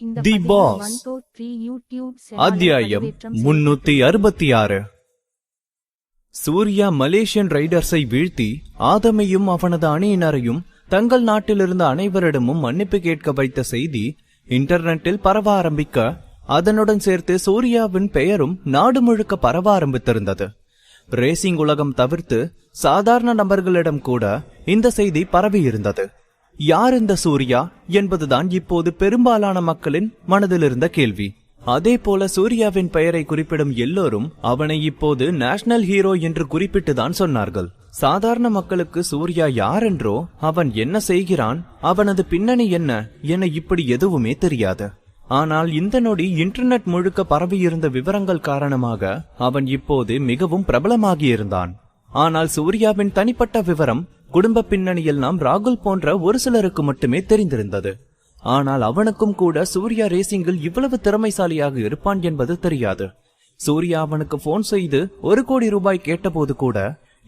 தி pass அத்தியாயம் 366. Surya Malaysian ரைடர்ஸை வீழ்த்தி ஆதமையும் அவனது அணியினரையும் தங்கள் நாட்டிலிருந்த அனைவரிடமும் மன்னிப்பு கேட்க வைத்த செய்தி இன்டர்நெட்டில் பரவ ஆரம்பிக்க, அதனுடன் சேர்த்து சூர்யாவின் பெயரும் நாடு முழுக்க பரவ ஆரம்பித்திருந்தது. ரேசிங் உலகம் தவிர்த்து சாதாரண நபர்களிடம் கூட இந்த செய்தி பரவியிருந்தது. யார் இந்த சூர்யா என்பதுதான் இப்போது பெரும்பாலான மக்களின் மனதில் இருந்த கேள்வி. அதே போல சூர்யாவின் பெயரை குறிப்பிடும் எல்லோரும் அவனை இப்போது நேஷனல் ஹீரோ என்று குறிப்பிட்டுதான் சொன்னார்கள். சாதாரண மக்களுக்கு சூர்யா யாரென்றோ, அவன் என்ன செய்கிறான், அவனது பின்னணி என்ன என இப்படி எதுவுமே தெரியாது. ஆனால் இந்த நொடி இன்டர்நெட் முழுக்க பரவியிருந்த விவரங்கள் காரணமாக அவன் இப்போது மிகவும் பிரபலமாகியிருந்தான். ஆனால் சூர்யாவின் தனிப்பட்ட விவரம், குடும்ப பின்னணியெல்லாம் ராகுல் போன்ற ஒரு சிலருக்கு மட்டுமே தெரிந்திருந்தது. ஆனால் அவனுக்கும் கூட சூர்யா ரேசிங்கில் இவ்வளவு திறமைசாலியாக இருப்பான் என்பது தெரியாது. சூர்யா அவனுக்கு போன் செய்து 1 கோடி ரூபாய் கேட்டபோது கூட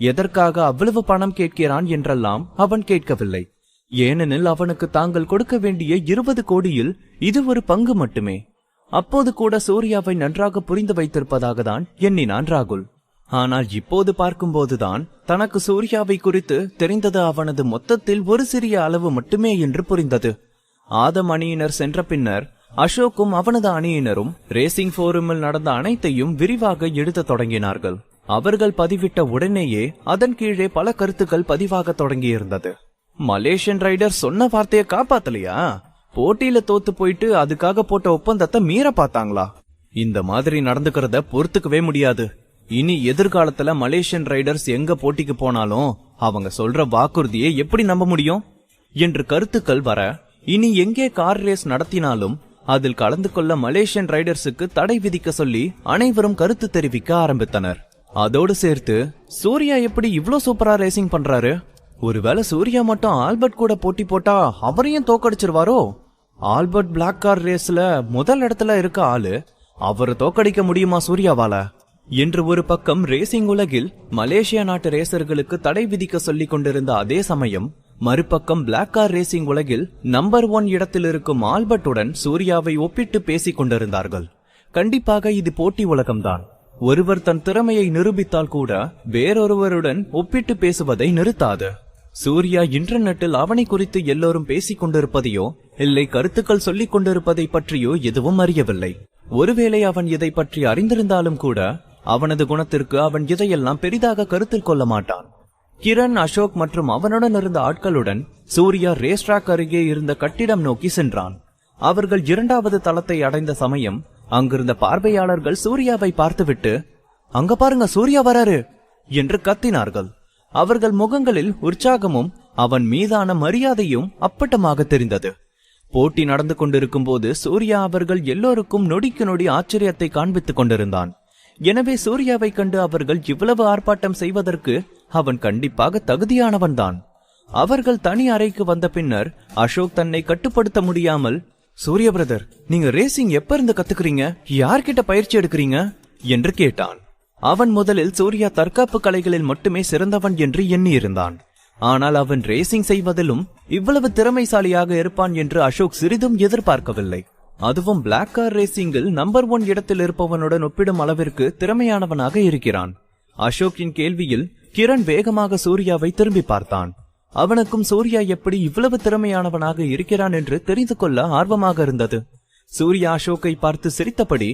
எதற்காக அவ்வளவு பணம் கேட்கிறான் என்றெல்லாம் அவன் கேட்கவில்லை. ஏனெனில் அவனுக்கு தாங்கள் கொடுக்க வேண்டிய 20 கோடியில் இது ஒரு பங்கு மட்டுமே. அப்போது கூட சூர்யாவை நன்றாக புரிந்து வைத்திருப்பதாக தான் எண்ணினான் ராகுல். ஆனால் இப்போது பார்க்கும்போதுதான் தனக்கு சூர்யாவை குறித்து தெரிந்தது அவனது மொத்தத்தில் ஒரு சிறிய அளவு மட்டுமே என்று புரிந்தது. ஆதம் அணியினர் சென்ற பின்னர் அசோக்கும் அவனது அணியினரும் ரேசிங் போரமில் நடந்த அனைத்தையும் விரிவாக எழுத தொடங்கினார்கள். அவர்கள் பதிவிட்ட உடனேயே அதன் கீழே பல கருத்துக்கள் பதிவாக தொடங்கியிருந்தது. மலேசியன் ரைடர் சொன்ன வார்த்தையை காப்பாத்தலையா? போட்டியில தோத்து போயிட்டு அதுக்காக போட்ட ஒப்பந்தத்தை மீற பார்த்தாங்களா? இந்த மாதிரி நடந்துக்கிறத பொறுத்துக்கவே முடியாது. இனி எதிர்காலத்துல மலேசியன் ரைடர்ஸ் எங்க போட்டிக்கு போனாலும் அவங்க சொல்ற வாக்குறுதியை எப்படி நம்ப முடியும் என்று கருத்துக்கள் வர, இனி எங்கே கார் ரேஸ் நடத்தினாலும் அதில் கலந்து கொள்ள மலேசியன் ரைடர்ஸுக்கு தடை விதிக்க சொல்லி அனைவரும் கருத்து தெரிவிக்க ஆரம்பித்தனர். அதோடு சேர்த்து சூர்யா எப்படி இவ்ளோ சூப்பரா ரேசிங் பண்றாரு? ஒருவேளை சூர்யா மட்டும் ஆல்பர்ட் கூட போட்டி போட்டா அவரையும் தோக்கடிச்சிருவாரோ? ஆல்பர்ட் பிளாக் கார் ரேஸ்ல முதல் இடத்துல இருக்க ஆளு, அவரை தோக்கடிக்க முடியுமா சூர்யாவால என்று ஒரு பக்கம் ரேசிங் உலகில் மலேசியா நாட்டு ரேசர்களுக்கு தடை விதிக்க சொல்லிக் கொண்டிருந்த அதே சமயம், மறுபக்கம் பிளாக் கார் ரேசிங் உலகில் நம்பர் 1 இடத்தில் இருக்கும் ஆல்பர்ட்டுடன் சூர்யாவை ஒப்பிட்டு பேசிக் கொண்டிருந்தார்கள். கண்டிப்பாக இது போட்டி உலகம்தான். ஒருவர் தன் திறமையை நிரூபித்தால் கூட வேறொருவருடன் ஒப்பிட்டு பேசுவதை நிறுத்தாது. சூர்யா இன்டர்நெட்டில் அவனை குறித்து எல்லோரும் பேசிக் கொண்டிருப்பதையோ இல்லை கருத்துக்கள் சொல்லிக் கொண்டிருப்பதை பற்றியோ எதுவும் அறியவில்லை. ஒருவேளை அவன் இதை பற்றி அறிந்திருந்தாலும் கூட அவனது குணத்திற்கு அவன் இதையெல்லாம் பெரிதாக கருத்தில் கொள்ள மாட்டான். கிரண், அசோக் மற்றும் அவனுடன் இருந்த ஆட்களுடன் சூர்யா ரேஸ் டிராக் அருகே இருந்த கட்டிடம் நோக்கி சென்றான். அவர்கள் 2வது தளத்தை அடைந்த சமயம் அங்கிருந்த பார்வையாளர்கள் சூர்யாவை பார்த்துவிட்டு, அங்க பாருங்க சூர்யா வராரு என்று கத்தினார்கள். அவர்கள் முகங்களில் உற்சாகமும் அவன் மீதான மரியாதையும் அப்பட்டமாக தெரிந்தது. போட்டி நடந்து கொண்டிருக்கும் போது சூர்யா அவர்கள் எல்லோருக்கும் நொடிக்கு நொடி ஆச்சரியத்தை காண்பித்துக் கொண்டிருந்தான். எனவே சூர்யாவை கண்டு அவர்கள் இவ்வளவு ஆர்ப்பாட்டம் செய்வதற்கு அவன் கண்டிப்பாக தகுதியானவன்தான். அவர்கள் தனி அறைக்கு வந்த பின்னர் அசோக் தன்னை கட்டுப்படுத்த முடியாமல், சூர்யா பிரதர், நீங்க ரேசிங் எப்ப இருந்து கத்துக்கிறீங்க? யார்கிட்ட பயிற்சி எடுக்கிறீங்க என்று கேட்டான். அவன் முதலில் சூர்யா தற்காப்பு கலைகளில் மட்டுமே சிறந்தவன் என்று எண்ணியிருந்தான். ஆனால் அவன் ரேசிங் செய்வதிலும் இவ்வளவு திறமைசாலியாக இருப்பான் என்று அசோக் சிறிதும் எதிர்பார்க்கவில்லை. அதுவும் பிளாக் கார் ரேசிங்கில் நம்பர் 1 இடத்தில் இருப்பவனுடன் ஒப்பிடும் அளவிற்கு திறமையானவனாக இருக்கிறான். அசோக்கின் கேள்வியில் கிரண் வேகமாக சூர்யாவை திரும்பி பார்த்தான். அவனுக்கும் சூர்யா எப்படி இவ்வளவு திறமையானவனாக இருக்கிறான் என்று தெரிந்து கொள்ள ஆர்வமாக இருந்தது. சூர்யா அசோக்கை பார்த்து சிரித்தபடி,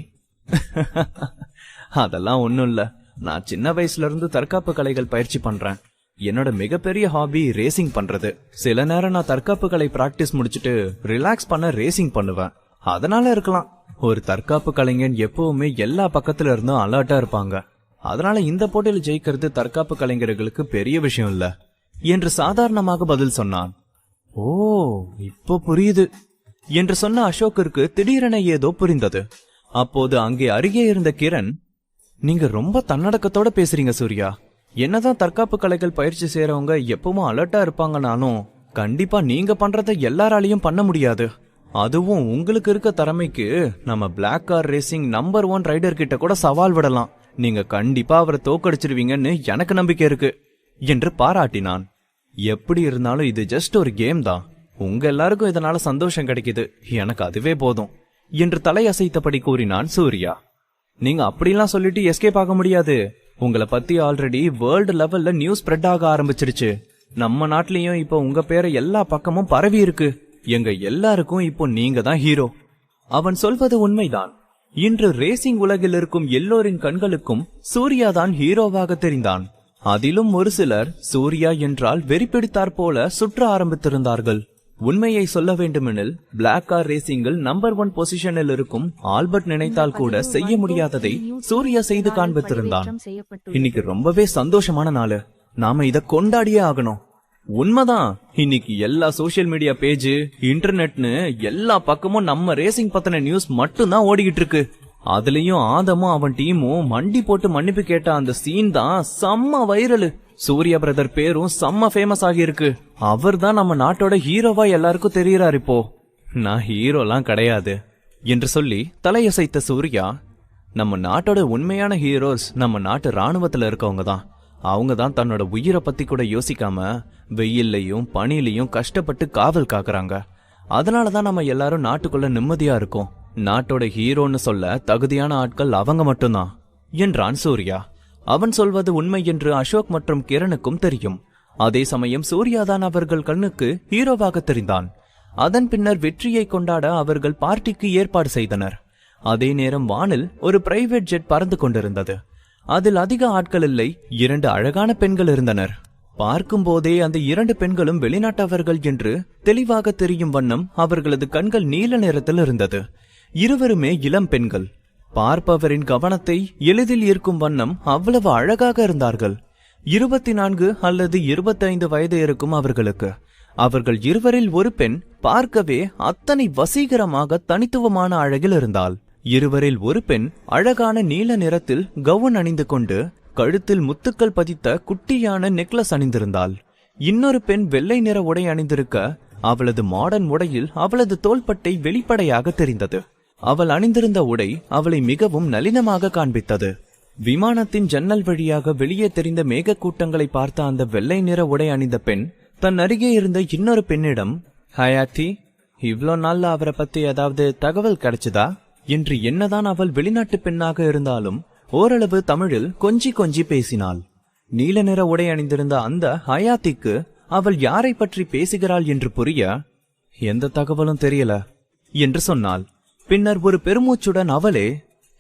அதெல்லாம் ஒண்ணும் இல்ல, நான் சின்ன வயசுல இருந்து தற்காப்பு கலைகள் பயிற்சி பண்றேன். என்னோட மிகப்பெரிய ஹாபி ரேசிங் பண்றது. சில நேரம் நான் தற்காப்பு கலை பிராக்டிஸ் முடிச்சுட்டு ரிலாக்ஸ் பண்ண ரேசிங் பண்ணுவேன். அதனால இருக்கலாம். ஒரு தற்காப்பு கலைஞன் எப்பவுமே எல்லா பக்கத்துல இருந்தும் அலர்ட்டா இருப்பாங்க. அதனால இந்த போட்டியில் ஜெயிக்கிறது தற்காப்பு கலைஞர்களுக்கு பெரிய விஷயம் இல்ல என்று சாதாரணமாக பதில் சொன்னான். ஓ, இப்போ புரியுது என்று சொன்ன அசோக்கிற்கு திடீரென ஏதோ புரிந்தது. அப்போது அங்கே அருகே இருந்த கிரண், நீங்க ரொம்ப தன்னடக்கத்தோட பேசுறீங்க சூர்யா. என்னதான் தற்காப்பு கலைகள் பயிற்சி செய்யறவங்க எப்பவும் அலர்ட்டா இருப்பாங்கனாலும் கண்டிப்பா நீங்க பண்றதை எல்லாராலையும் பண்ண முடியாது. அதுவும் உங்களுக்கு இருக்க திறமைக்கு நம்ம black car racing number 1 rider கிட்ட கூட சவால் விடலாம். நீங்க கண்டிப்பா அவரை தோக்கடிச்சிருவீங்கன்னு எனக்கு நம்பிக்கை இருக்கு என்று பாராட்டினான். எப்படி இருந்தாலும் இது ஜஸ்ட் ஒரு கேம் தான். உங்க எல்லாருக்கும் இதனால சந்தோஷம் கிடைக்குது, எனக்கு அதுவே போதும் என்று தலையசைத்தபடி கூறினான் சூர்யா. நீங்க அப்படிலாம் சொல்லிட்டு எஸ்கேப் ஆக முடியாது. உங்களை பத்தி ஆல்ரெடி வேர்ல்டு லெவல்ல நியூஸ் ஸ்ப்ரெட் ஆக ஆரம்பிச்சிருச்சு. நம்ம நாட்டிலயும் இப்போ உங்க பேரை எல்லா பக்கமும் பரவி இருக்கு. எங்க எல்லாருக்கும் இப்போ நீங்க தான் ஹீரோ. அவன் சொல்வது உண்மைதான். இன்று ரேசிங் உலகில் இருக்கும் எல்லோரின் கண்களுக்கும் சூர்யா தான் ஹீரோவாக தெரிந்தான். அதிலும் ஒரு சிலர் சூர்யா என்றால் வெறிப்பிடித்தாற் போல சுற்ற ஆரம்பித்திருந்தார்கள். உண்மையை சொல்ல வேண்டுமெனில் பிளாக் கார் ரேசிங்கில் நம்பர் 1 பொசிஷனில் இருக்கும் ஆல்பர்ட் நினைத்தால் கூட செய்ய முடியாததை சூர்யா செய்து காண்பித்திருந்தான். இன்னைக்கு ரொம்பவே சந்தோஷமான நாள். நாம இத கொண்டாடியே ஆகணும். உண்மைதான். இன்னைக்கு எல்லா சோசியல் மீடியா பேஜ், இன்டர்நெட்னு எல்லா பக்கமும் நம்ம ரேசிங் பத்தின நியூஸ் மட்டும்தான் ஓடிக்கிட்டு இருக்கு. அதுலயும் ஆதமும் அவன் டீமும் மண்டி போட்டு மன்னிப்பு கேட்ட அந்த சீன் தான் செம்ம வைரல். சூர்யா பிரதர் பேரும் செம்ம ஃபேமஸ் ஆகியிருக்கு. அவர் தான் நம்ம நாட்டோட ஹீரோவா எல்லாருக்கும் தெரியறாரு. இப்போ நான் ஹீரோலாம் கிடையாது என்று சொல்லி தலையசைத்த சூர்யா, நம்ம நாட்டோட உண்மையான ஹீரோஸ் நம்ம நாட்டு ராணுவத்துல இருக்கவங்க தான். அவங்க தான் தன்னோட உயிரை பத்தி கூட யோசிக்காம வெயில்லையும் பனிலையும் கஷ்டப்பட்டு காவல் காக்குறாங்க. அதனாலதான் நம்ம எல்லாரும் நாட்டுக்குள்ள நிம்மதியா இருக்கோம். நாட்டோட ஹீரோன்னு சொல்ல தகுதியான ஆட்கள் அவங்க மட்டும்தான் என்றான் சூர்யா. அவன் சொல்வது உண்மை என்று அசோக் மற்றும் கிரணுக்கும் தெரியும். அதே சமயம் சூர்யாதான் அவர்கள் கண்ணுக்கு ஹீரோவாக தெரிந்தான். அதன் பின்னர் வெற்றியை கொண்டாட அவர்கள் பார்ட்டிக்கு ஏற்பாடு செய்தனர். அதே நேரம் வானில் ஒரு பிரைவேட் ஜெட் பறந்து கொண்டிருந்தது. அதில் அதிக ஆட்கள் இல்லை, 2 அழகான பெண்கள் இருந்தனர். பார்க்கும் போதே அந்த 2 பெண்களும் வெளிநாட்டவர்கள் என்று தெளிவாக தெரியும் வண்ணம் அவர்களது கண்கள் நீல நிறத்தில் இருந்தது. இருவருமே இளம் பெண்கள். பார்ப்பவரின் கவனத்தை எளிதில் ஈர்க்கும் வண்ணம் அவ்வளவு அழகாக இருந்தார்கள். 24 அல்லது 25 வயது இருக்கும் அவர்களுக்கு. அவர்கள் இருவரில் ஒரு பெண் பார்க்கவே அத்தனை வசீகரமாக தனித்துவமான அழகில் இருந்தாள். இருவரில் ஒரு பெண் அழகான நீல நிறத்தில் கவுன் அணிந்து கொண்டு கழுத்தில் முத்துக்கள் பதித்த குட்டியான நெக்லஸ் அணிந்திருந்தாள். இன்னொரு பெண் வெள்ளை நிற உடை அணிந்திருக்க அவளது மாடர்ன் உடையில் அவளது தோள்பட்டை வெளிப்படையாக தெரிந்தது. அவள் அணிந்திருந்த உடை அவளை மிகவும் நளினமாக காண்பித்தது. விமானத்தின் ஜன்னல் வழியாக வெளியே தெரிந்த மேக கூட்டங்களை பார்த்த அந்த வெள்ளை நிற உடை அணிந்த பெண் தன் அருகே இருந்த இன்னொரு பெண்ணிடம், ஹயாத்தி, இவ்ளோ நாள்ல அவரை பத்தி ஏதாவது தகவல் கிடைச்சதா என்று என்னதான் அவள் வெளிநாட்டு பெண்ணாக இருந்தாலும் ஓரளவு தமிழில் கொஞ்சி கொஞ்சி பேசினாள். நீல நிற உடை அணிந்திருந்த அந்த ஹயாத்திக்கு அவள் யாரை பற்றி பேசுகிறாள் என்று புரிய, எந்த தகவலும் தெரியல என்று சொன்னாள். பின்னர் ஒரு பெருமூச்சுடன் அவளே,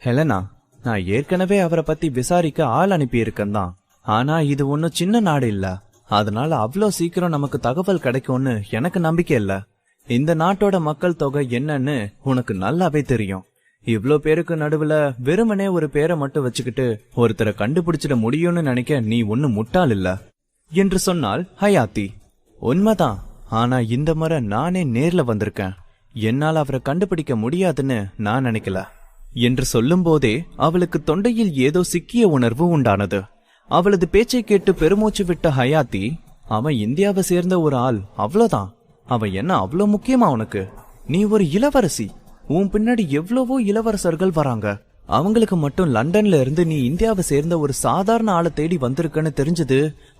ஹெலனா, நான் ஏற்கனவே அவரை பத்தி விசாரிக்க ஆள் அனுப்பியிருக்கேன் தான். ஆனா இது ஒன்னும் சின்ன நாடு இல்ல. அதனால அவ்வளோ சீக்கிரம் நமக்கு தகவல் கிடைக்கும்னு எனக்கு நம்பிக்கை இல்ல. இந்த நாட்டோட மக்கள் தொகை என்னன்னு உனக்கு நல்லாவே தெரியும். இவ்ளோ பேருக்கு நடுவுல வெறுமனே ஒரு பேரை மட்டும் வச்சுக்கிட்டு ஒருத்தரை கண்டுபிடிச்சிட முடியும்னு நினைக்க நீ ஒன்னு முட்டாள் இல்ல என்று சொன்னாள் ஹயாத்தி. உண்மைதான். ஆனா இந்த முறை நானே நேர்ல வந்திருக்கேன். என்னால் அவரை கண்டுபிடிக்க முடியாதுன்னு நான் நினைக்கல என்று சொல்லும் போதே அவளுக்கு தொண்டையில் ஏதோ சிக்கிய உணர்வு உண்டானது. அவளது பேச்சை கேட்டு பெருமூச்சு விட்ட ஹயாத்தி, அவன் இந்தியாவை சேர்ந்த ஒரு ஆள், அவ்வளவுதான். அவன் என்ன அவ்வளோ முக்கியமா உனக்கு? நீ ஒரு இளவரசி. உன் பின்னாடி எவ்வளவோ இளவரசர்கள் வராங்க. அவங்களுக்கு மட்டும் லண்டன்ல இருந்து நீ இந்தியாவை சேர்ந்த ஒரு சாதாரண ஆளை தேடி வந்திருக்கன்னு தெரிஞ்சது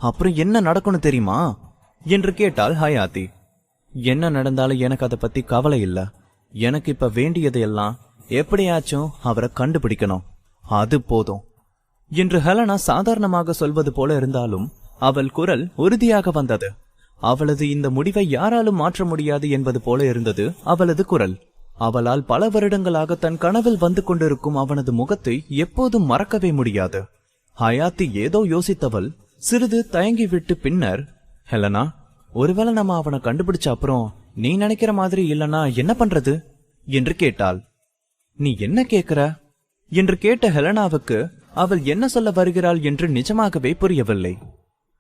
அப்புறம் என்ன நடக்கும்னு தெரியுமா என்று கேட்டாள் ஹயாத்தி. என்ன நடந்தாலும் எனக்கு அதை பத்தி கவலை இல்ல. எனக்கு இப்ப வேண்டியதையெல்லாம் எப்படியாச்சும் அவரை கண்டுபிடிக்கணும், அது போதும் என்று ஹெலனா சாதாரணமாக சொல்வது போல இருந்தாலும் அவள் குரல் உறுதியாக வந்தது. அவளது இந்த முடிவை யாராலும் மாற்ற முடியாது என்பது போல இருந்தது அவளது குரல். அவளால் பல வருடங்களாக தன் கனவில் வந்து கொண்டிருக்கும் அவனது முகத்தை எப்போதும் மறக்கவே முடியாது. ஹயாத்தி ஏதோ யோசித்தவள் சிறிது தயங்கிவிட்டு பின்னர், ஹெலனா, ஒருவேளை நம்ம அவனை கண்டுபிடிச்ச அப்புறம் நீ நினைக்கிற மாதிரி இல்லனா என்ன பண்றது என்று கேட்டாள். நீ என்ன கேக்குற என்று கேட்ட ஹெலனாவுக்கு அவள் என்ன சொல்ல வருகிறாள் என்று நிஜமாகவே புரியவில்லை.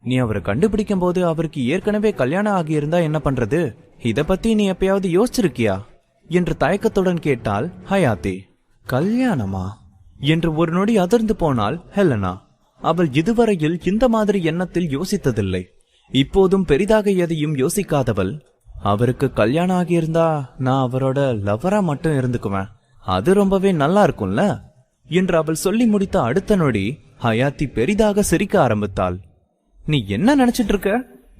நீ அவரை கண்டுபிடிக்கும் போது அவருக்கு ஏற்கனவே கல்யாணம் ஆகியிருந்தா என்ன பண்றது? இத பத்தி நீ எப்பயாவது யோசிச்சிருக்கியா என்று தயக்கத்துடன் கேட்டாள் ஹயாத்தி. கல்யாணமா என்று ஒரு நொடி அதிர்ந்து போனாள் ஹெலனா. அவள் இதுவரையில் இந்த மாதிரி எண்ணத்தில் யோசித்ததில்லை. இப்போதும் பெரிதாக எதையும் யோசிக்காதவள், அவருக்கு கல்யாணம் ஆகியிருந்தா நான் அவரோட லவரா மட்டும் இருந்துக்குவேன், அது ரொம்பவே நல்லா இருக்கும்ல என்று அவள் சொல்லி முடித்த அடுத்த நொடி ஹயாத்தி பெரிதாக சிரிக்க ஆரம்பித்தாள். நீ என்ன நினைச்சிட்டு இருக்க?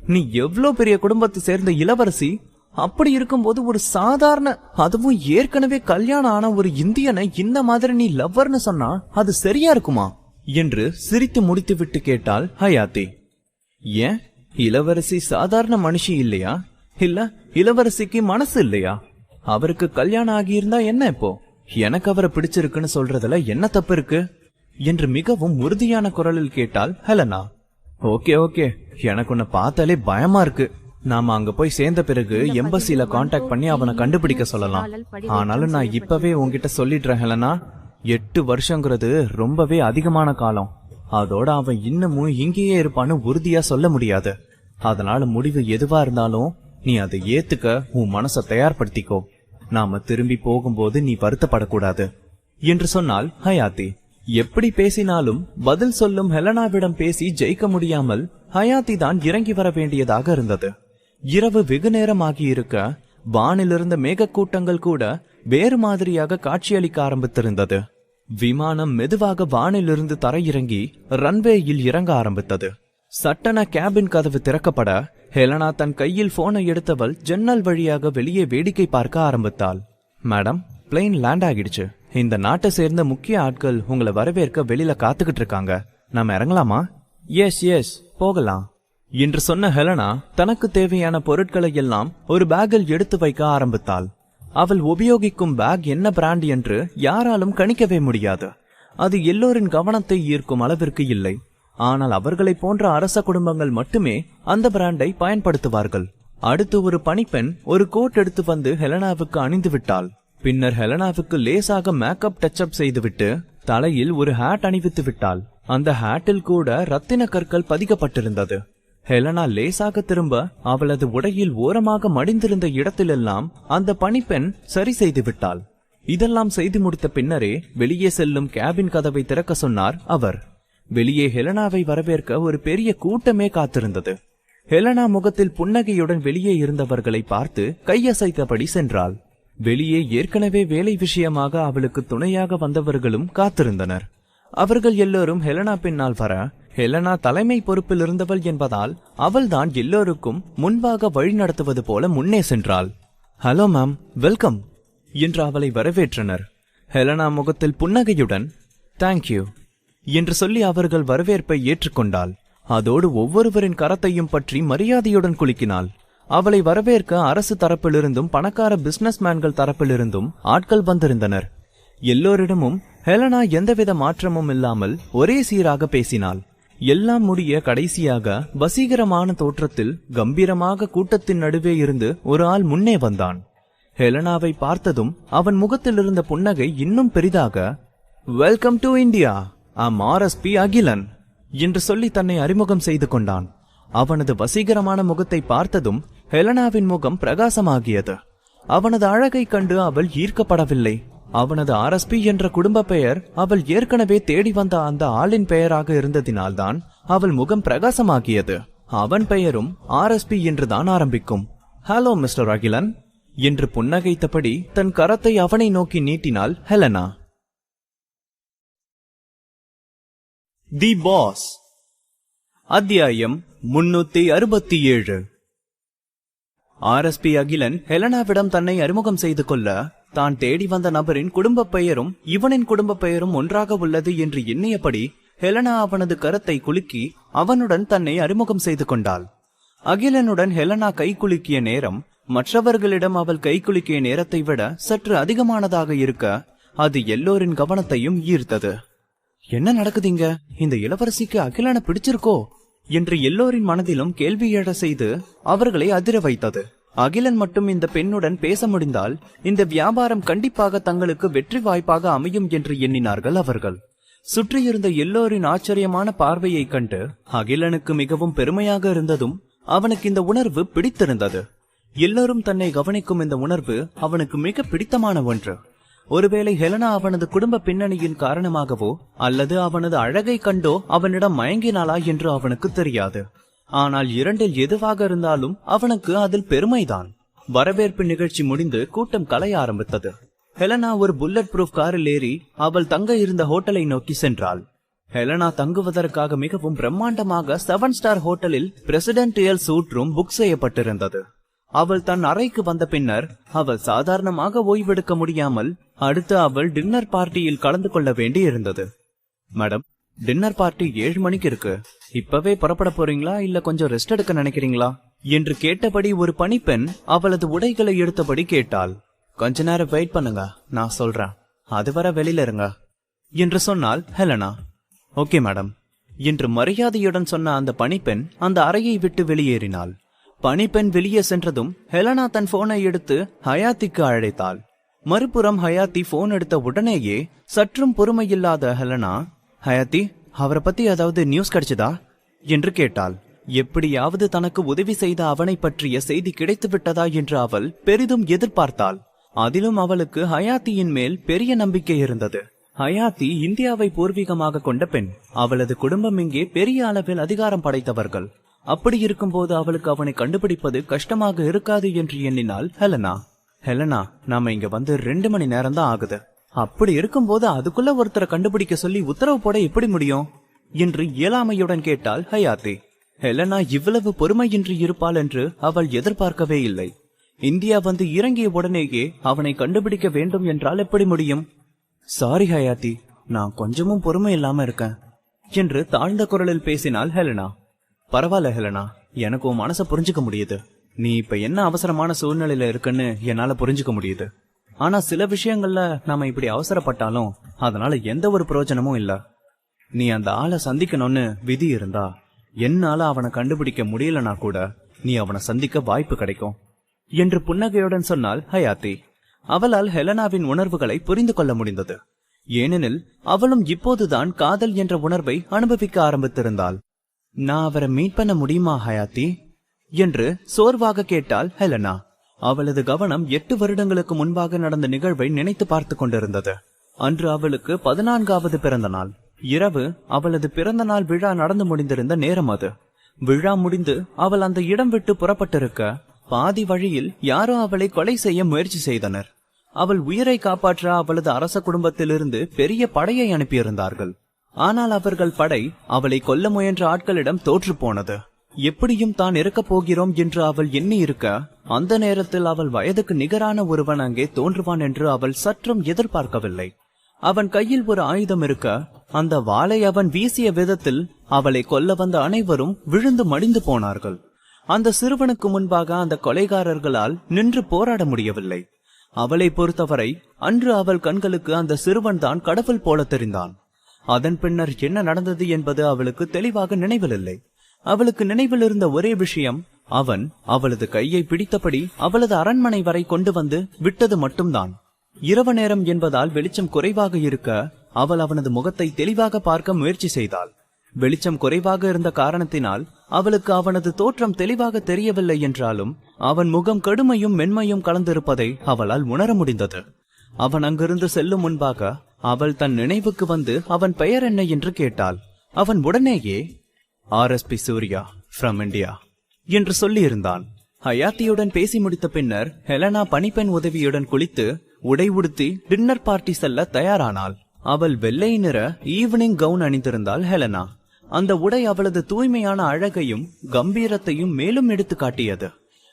நீ எவ்வளவு பெரிய குடும்பத்தை சேர்ந்த இளவரசி, அப்படி இருக்கும்போது ஒரு சாதாரண, அதுவும் ஏற்கனவே கல்யாணம் ஆன ஒரு இந்தியனை இந்த மாதிரி நீ லவ்வர்னு சொன்னா அது சரியா இருக்குமா என்று சிரித்து முடித்துவிட்டு கேட்டாள் ஹயாத்தி. ஏன், இளவரசி சாதாரண மனுஷி இல்லையா? இல்ல இளவரசிக்கு மனசு இல்லையா? அவருக்கு கல்யாணம் ஆகியிருந்தா என்ன இப்போ? எனக்கு அவரை பிடிச்சிருக்குன்னு சொல்றதுல என்ன தப்பு இருக்கு என்று மிகவும் உறுதியான குரலில் கேட்டாள் ஹெலனா. ஓகே ஓகே, எனக்கு உன்னை பார்த்தாலே பயமா இருக்கு. நாம அங்க போய் சேர்ந்த பிறகு எம்பசில கான்டாக்ட் பண்ணி அவனை கண்டுபிடிக்க சொல்லலாம். ஆனாலும் நான் இப்பவே உன்கிட்ட சொல்லிடுறேன் ஹெலனா, 8 வருஷங்கிறது ரொம்பவே அதிகமான காலம். அதோட அவன் இன்னமும் இங்கேயே இருப்பான்னு உறுதியா சொல்ல முடியாது. அதனால முடிவு எதுவா இருந்தாலும் நீ அதை ஏத்துக்க உன் மனசை தயார்படுத்திக்கோ. நாம திரும்பி போகும்போது நீ வருத்தப்படக்கூடாது என்று சொன்னாள் ஹயாத்தி. எப்படி பேசினாலும் பதில் சொல்லும் ஹெலனாவிடம் பேசி ஜெயிக்க முடியாமல் ஹயாத்தி தான் இறங்கி வர வேண்டியதாக இருந்தது. இரவு வெகு நேரம் ஆகியிருக்க வானிலிருந்த மேகக்கூட்டங்கள் கூட வேறு மாதிரியாக காட்சியளிக்க ஆரம்பித்திருந்தது. விமானம் மெதுவாக வானிலிருந்து தரையிறங்கி ரன்வேயில் இறங்க ஆரம்பித்தது. சட்டென கேபின் கதவு திறக்கப்பட ஹெலனா தன் கையில் போனை எடுத்தவள் ஜன்னல் வழியாக வெளியே வேடிக்கை பார்க்க ஆரம்பித்தாள். மேடம், பிளேன் லேண்ட் ஆகிடுச்சு. இந்த நாட்டை சேர்ந்த முக்கிய ஆட்கள் உங்களை வரவேற்க வெளியில காத்துக்கிட்டு இருக்காங்க. நாம இறங்கலாமா? எஸ் எஸ், போகலாம் என்று சொன்ன ஹெலனா தனக்கு தேவையான பொருட்களை எல்லாம் ஒரு பேக்கில் எடுத்து வைக்க ஆரம்பித்தாள். அவள் உபயோகிக்கும் பேக் என்ன பிராண்ட் என்று யாராலும் கணிக்கவே முடியாது. அது எல்லோரின் கவனத்தை ஈர்க்கும் அளவிற்கு இல்லை. ஆனால் அவர்களை போன்ற அரச குடும்பங்கள் மட்டுமே அந்த பிராண்டை பயன்படுத்துவார்கள். அடுத்து ஒரு பணிப்பெண் ஒரு கோட் எடுத்து வந்து ஹெலனாவுக்கு அணிந்து விட்டாள். பின்னர் ஹெலனாவுக்கு லேசாக மேக்கப் டச்சப் செய்துவிட்டு தலையில் ஒரு ஹேட் அணிவித்து விட்டாள். அந்த ஹேட்டில் கூட ரத்தின கற்கள் பதிக்கப்பட்டிருந்தது. ஹெலனா லேசாக திரும்ப அவளது உடையில் ஓரமாக மடிந்திருந்த இடத்திலெல்லாம் அந்த பணிப்பெண் சரி செய்து விட்டாள். இதெல்லாம் செய்து முடித்த பின்னரே வெளியே செல்லும் கேபின் கதவை திறக்க சொன்னார் அவர். வெளியே ஹெலனாவை வரவேற்க ஒரு பெரிய கூட்டமே காத்திருந்தது. ஹெலனா முகத்தில் புன்னகையுடன் வெளியே இருந்தவர்களை பார்த்து கையசைத்தபடி சென்றாள். வெளியே ஏற்கனவே வேலை விஷயமாக அவளுக்கு துணையாக வந்தவர்களும் காத்திருந்தனர். அவர்கள் எல்லோரும் ஹெலனா பின்னால் வர, ஹெலனா தலைமை பொறுப்பில் இருந்தவள் என்பதால் அவள்தான் எல்லோருக்கும் முன்பாக வழி நடத்துவது போல முன்னே சென்றாள். ஹலோ மேம், வெல்கம் என்று அவளை வரவேற்றனர். ஹெலனா முகத்தில் புன்னகையுடன் தேங்க்யூ என்று சொல்லி அவர்கள் வரவேற்பை ஏற்றுக்கொண்டாள். அதோடு ஒவ்வொருவரின் கரத்தையும் பற்றி மரியாதையுடன் குலுக்கினாள். அவளை வரவேற்க அரசு தரப்பிலிருந்தும் பணக்கார பிசினஸ் மேன்கள் தரப்பிலிருந்தும் ஆட்கள் வந்திருந்தனர். எல்லோரிடமும் ஹெலனா எந்தவித மாற்றமும் இல்லாமல் ஒரே சீராக பேசினாள். எல்லாம் முடிய கடைசியாக வசீகரமான தோற்றத்தில் கம்பீரமாக கூட்டத்தின் நடுவே இருந்து ஒரு ஆள் முன்னே வந்தான். ஹெலனாவை பார்த்ததும் அவன் முகத்தில் இருந்த புன்னகை இன்னும் பெரிதாக, welcome to India, I'm RSP Akilan என்று சொல்லி தன்னை அறிமுகம் செய்து கொண்டான். அவனது வசீகரமான முகத்தை பார்த்ததும் ஹெலனாவின் முகம் பிரகாசமாகியது. அவனது அழகை கண்டு அவள் ஈர்க்கப்படவில்லை. அவனது RSP என்ற குடும்ப பெயர் அவள் ஏற்கனவே தேடி வந்த அந்த ஆளின் பெயராக இருந்ததினால்தான் அவள் முகம் பிரகாசமாகியது. அவன் பெயரும் RSP என்றுதான் ஆரம்பிக்கும். ஹலோ மிஸ்டர் அகிலன் என்று புன்னகைத்தபடி தன் கரத்தை அவனை நோக்கி நீட்டினாள் ஹெலனா. தி பாஸ், அத்தியாயம் 367. RSP அகிலன் ஹெலனாவிடம் தன்னை அறிமுகம் செய்து கொள்ள தான் தேடி வந்த நபரின் குடும்ப பெயரும் இவனின் குடும்ப பெயரும் ஒன்றாக உள்ளது என்று எண்ணியபடி ஹெலனா அவனது கரத்தை குலுக்கி அவனுடன் தன்னை அறிமுகம் செய்து கொண்டாள். அகிலனுடன் ஹெலனா கை குலுக்கிய நேரம் மற்றவர்களிடம் அவள் கை குலுக்கிய நேரத்தை விட சற்று அதிகமானதாக இருக்க அது எல்லோரின் கவனத்தையும் ஈர்த்தது. என்ன நடக்குதுங்க? இந்த இளவரசிக்கு அகிலனை பிடிச்சிருக்கோ என்று எல்லோரின் மனதிலும் கேள்வி எழ செய்து அவர்களை அதிர வைத்தது. அகிலன் மட்டும் இந்த பெண்ணுடன் பேச முடிந்தால் இந்த வியாபாரம் கண்டிப்பாக தங்களுக்கு வெற்றி வாய்ப்பாக அமையும் என்று எண்ணினார்கள் அவர்கள். சுற்றியிருந்த எல்லோரின் ஆச்சரியமான பார்வையை கண்டு அகிலனுக்கு மிகவும் பெருமையாக இருந்ததும் அவனுக்கு இந்த உணர்வு பிடித்திருந்தது. எல்லோரும் தன்னை கவனிக்கும் இந்த உணர்வு அவனுக்கு மிக பிடித்தமான ஒன்று. ஒருவேளை ஹெலனா அவனது குடும்ப பின்னணியின் காரணமாகவோ அல்லது அவனது அழகை கண்டோ அவனிடம் மயங்கினாளா என்று அவனுக்கு தெரியாது. ஆனால் இரண்டில் எதுவாக இருந்தாலும் அவனுக்கு அதில் பெருமைதான். வரவேற்பு நிகழ்ச்சி முடிந்து கூட்டம் கலைய ஆரம்பித்தது. ஹெலனா ஒரு புல்லட் ப்ரூஃப் காரில் ஏறி அவள் தங்க இருந்த ஹோட்டலை நோக்கி சென்றாள். ஹெலனா தங்குவதற்காக மிகவும் பிரம்மாண்டமாக 7 ஸ்டார் ஹோட்டலில் பிரசிடென்டியல் சூட் ரூம் புக் செய்யப்பட்டிருந்தது. அவள் தன் அறைக்கு வந்த பின்னர் அவள் சாதாரணமாக ஓய்வெடுக்க முடியாமல் அடுத்து அவள் டின்னர் பார்ட்டியில் கலந்து கொள்ள வேண்டி இருந்தது. மேடம், டின்னர் பார்ட்டி 7 மணிக்கு இருக்கு. இப்பவே புறப்பட போறீங்களா இல்ல கொஞ்சம் ரெஸ்ட் எடுக்க நினைக்கிறீங்களா என்று கேட்டபடி ஒரு பணிப்பெண் அவளது உடைகளை எடுத்தபடி கேட்டாள். கொஞ்ச நேரம் வெயிட் பண்ணுங்க, நான் சொல்றேன், அதுவரை வெளியில இருங்க என்று சொன்னாள் ஹெலனா. ஓகே மேடம் என்று மரியாதையுடன் சொன்ன அந்த பணிப்பெண் அந்த அறையை விட்டு வெளியேறினாள். பணிப்பெண் வெளியே சென்றதும் ஹெலனா தன் போனை எடுத்து ஹயாத்திக்கு அழைத்தாள். மறுபுறம் ஹயாத்தி போன் எடுத்த உடனேயே சற்றும் பொறுமையில்லாத ஹெலனா, ஹயாத்தி, அவரை பத்தி ஏதாவது நியூஸ் கிடைச்சதா என்று கேட்டாள். எப்படியாவது தனக்கு உதவி செய்த அவனை பற்றிய செய்தி கிடைத்து விட்டதா என்று அவள் பெரிதும் எதிர்பார்த்தாள். அதிலும் அவளுக்கு ஹயாத்தியின் மேல் பெரிய நம்பிக்கை இருந்தது. ஹயாத்தி இந்தியாவை பூர்வீகமாக கொண்ட பெண். அவளது குடும்பம் இங்கே பெரிய அளவில் அதிகாரம் படைத்தவர்கள். அப்படி இருக்கும்போது அவளுக்கு அவனை கண்டுபிடிப்பது கஷ்டமாக இருக்காது என்று எண்ணினாள் ஹெலனா. ஹெலனா, நாம இங்க வந்து 2 மணி நேரம் தான் ஆகுது. அப்படி இருக்கும்போது அதுக்குள்ள ஒருத்தரை கண்டுபிடிக்க சொல்லி உத்தரவு போட எப்படி முடியும் என்று இயலாமையுடன் கேட்டாள் ஹயாத்தி. ஹெலனா இவ்வளவு பொறுமையின்றி இருப்பாள் என்று அவள் எதிர்பார்க்கவே இல்லை. இந்தியா வந்து இறங்கிய உடனேயே அவனை கண்டுபிடிக்க வேண்டும் என்றால் எப்படி முடியும்? சாரி ஹயாத்தி, நான் கொஞ்சமும் பொறுமை இல்லாம இருக்கேன் என்று தாழ்ந்த குரலில் பேசினாள் ஹெலனா. பரவாயில்ல ஹெலனா, எனக்கு உன் மனசை புரிஞ்சுக்க முடியுது. நீ இப்ப என்ன அவசரமான சூழ்நிலையில இருக்குன்னு என்னால புரிஞ்சுக்க முடியுது. ஆனா சில விஷயங்கள்ல நாம இப்படி அவசரப்பட்டாலும் அதனால எந்த ஒரு பிரயோஜனமும் இல்ல. நீ அந்த ஆளை சந்திக்கணும்னு விதி இருந்தா என்னால அவனை கண்டுபிடிக்க முடியலனா கூட நீ அவனை சந்திக்க வாய்ப்பு கிடைக்கும் என்று புன்னகையுடன் சொன்னாள் ஹயாத்தி. அவளால் ஹெலனாவின் உணர்வுகளை புரிந்து கொள்ள முடிந்தது. ஏனெனில் அவளும் இப்போதுதான் காதல் என்ற உணர்வை அனுபவிக்க ஆரம்பித்திருந்தாள். நான் அவரை மீட் பண்ண முடியுமா ஹயாத்தி என்று சோர்வாக கேட்டாள் ஹெலனா. அவளது கவனம் 8 வருடங்களுக்கு முன்பாக நடந்த நிகழ்வை நினைத்து பார்த்து கொண்டிருந்தது. அன்று அவளுக்கு 14வது பிறந்த நாள். இரவு அவளது பிறந்த நாள் விழா நடந்து முடிந்திருந்த நேரம் அது. விழா முடிந்து அவள் அந்த இடம் விட்டு புறப்பட்டிருக்க பாதி வழியில் யாரோ அவளை கொலை செய்ய முயற்சி செய்தனர். அவள் உயிரை காப்பாற்ற அவளது அரச குடும்பத்திலிருந்து பெரிய படையை அனுப்பியிருந்தார்கள். ஆனால் அவர்கள் படை அவளை கொல்ல முயன்ற ஆட்களிடம் தோற்று போனது. எப்படியும் தான் இறக்கப் போகிறோம் என்று அவள் எண்ணி இருக்க அந்த நேரத்தில் அவள் வயதுக்கு நிகரான ஒருவன் அங்கே தோன்றுவான் என்று அவள் சற்றும் எதிர்பார்க்கவில்லை. அவன் கையில் ஒரு ஆயுதம் இருக்க அந்த வாளை அவன் வீசிய விதத்தில் அவளை கொல்ல வந்த அனைவரும் விழுந்து மடிந்து போனார்கள். அந்த சிறுவனுக்கு முன்பாக அந்த கொலைகாரர்களால் நின்று போராட முடியவில்லை. அவளை பொறுத்தவரை அன்று அவள் கண்களுக்கு அந்த சிறுவன் தான் கடவுள் போல தெரிந்தான். அதன் பின்னர் என்ன நடந்தது என்பது அவளுக்கு தெளிவாக நினைவில் இல்லை. அவளுக்கு நினைவில் இருந்த ஒரே விஷயம், அவன் அவளது கையை பிடித்தபடி அவளது அரண்மனை வரை கொண்டு வந்து விட்டது மட்டும்தான். இரவு நேரம் என்பதால் வெளிச்சம் குறைவாக இருக்க அவள் அவனது முகத்தை தெளிவாக பார்க்க முயற்சி செய்தாள். வெளிச்சம் குறைவாக இருந்த காரணத்தினால் அவளுக்கு அவனது தோற்றம் தெளிவாக தெரியவில்லை என்றாலும் அவன் முகம் கடுமையும் மென்மையும் கலந்திருப்பதை அவளால் உணர முடிந்தது. அவன் அங்கிருந்து செல்லும் முன்பாக அவள் தன் நினைவுக்கு வந்து அவன் பெயர் என்ன என்று கேட்டாள். அவன் உடனேயே RSP சூர்யா ஃப்ரம் இந்தியா என்று சொல்லியிருந்தான். ஹயாத்தியுடன் பேசி முடித்த பின்னர் ஹெலனா பணிப்பெண் உதவியுடன் குளித்து உடை உடுத்தி டின்னர் பார்ட்டி செல்ல தயாரானாள். அவள் வெள்ளை நிற ஈவினிங் கவுன் அணிந்திருந்தாள் ஹெலனா. அந்த உடை அவளது தூய்மையான அழகையும் கம்பீரத்தையும் மேலும் எடுத்து காட்டியது.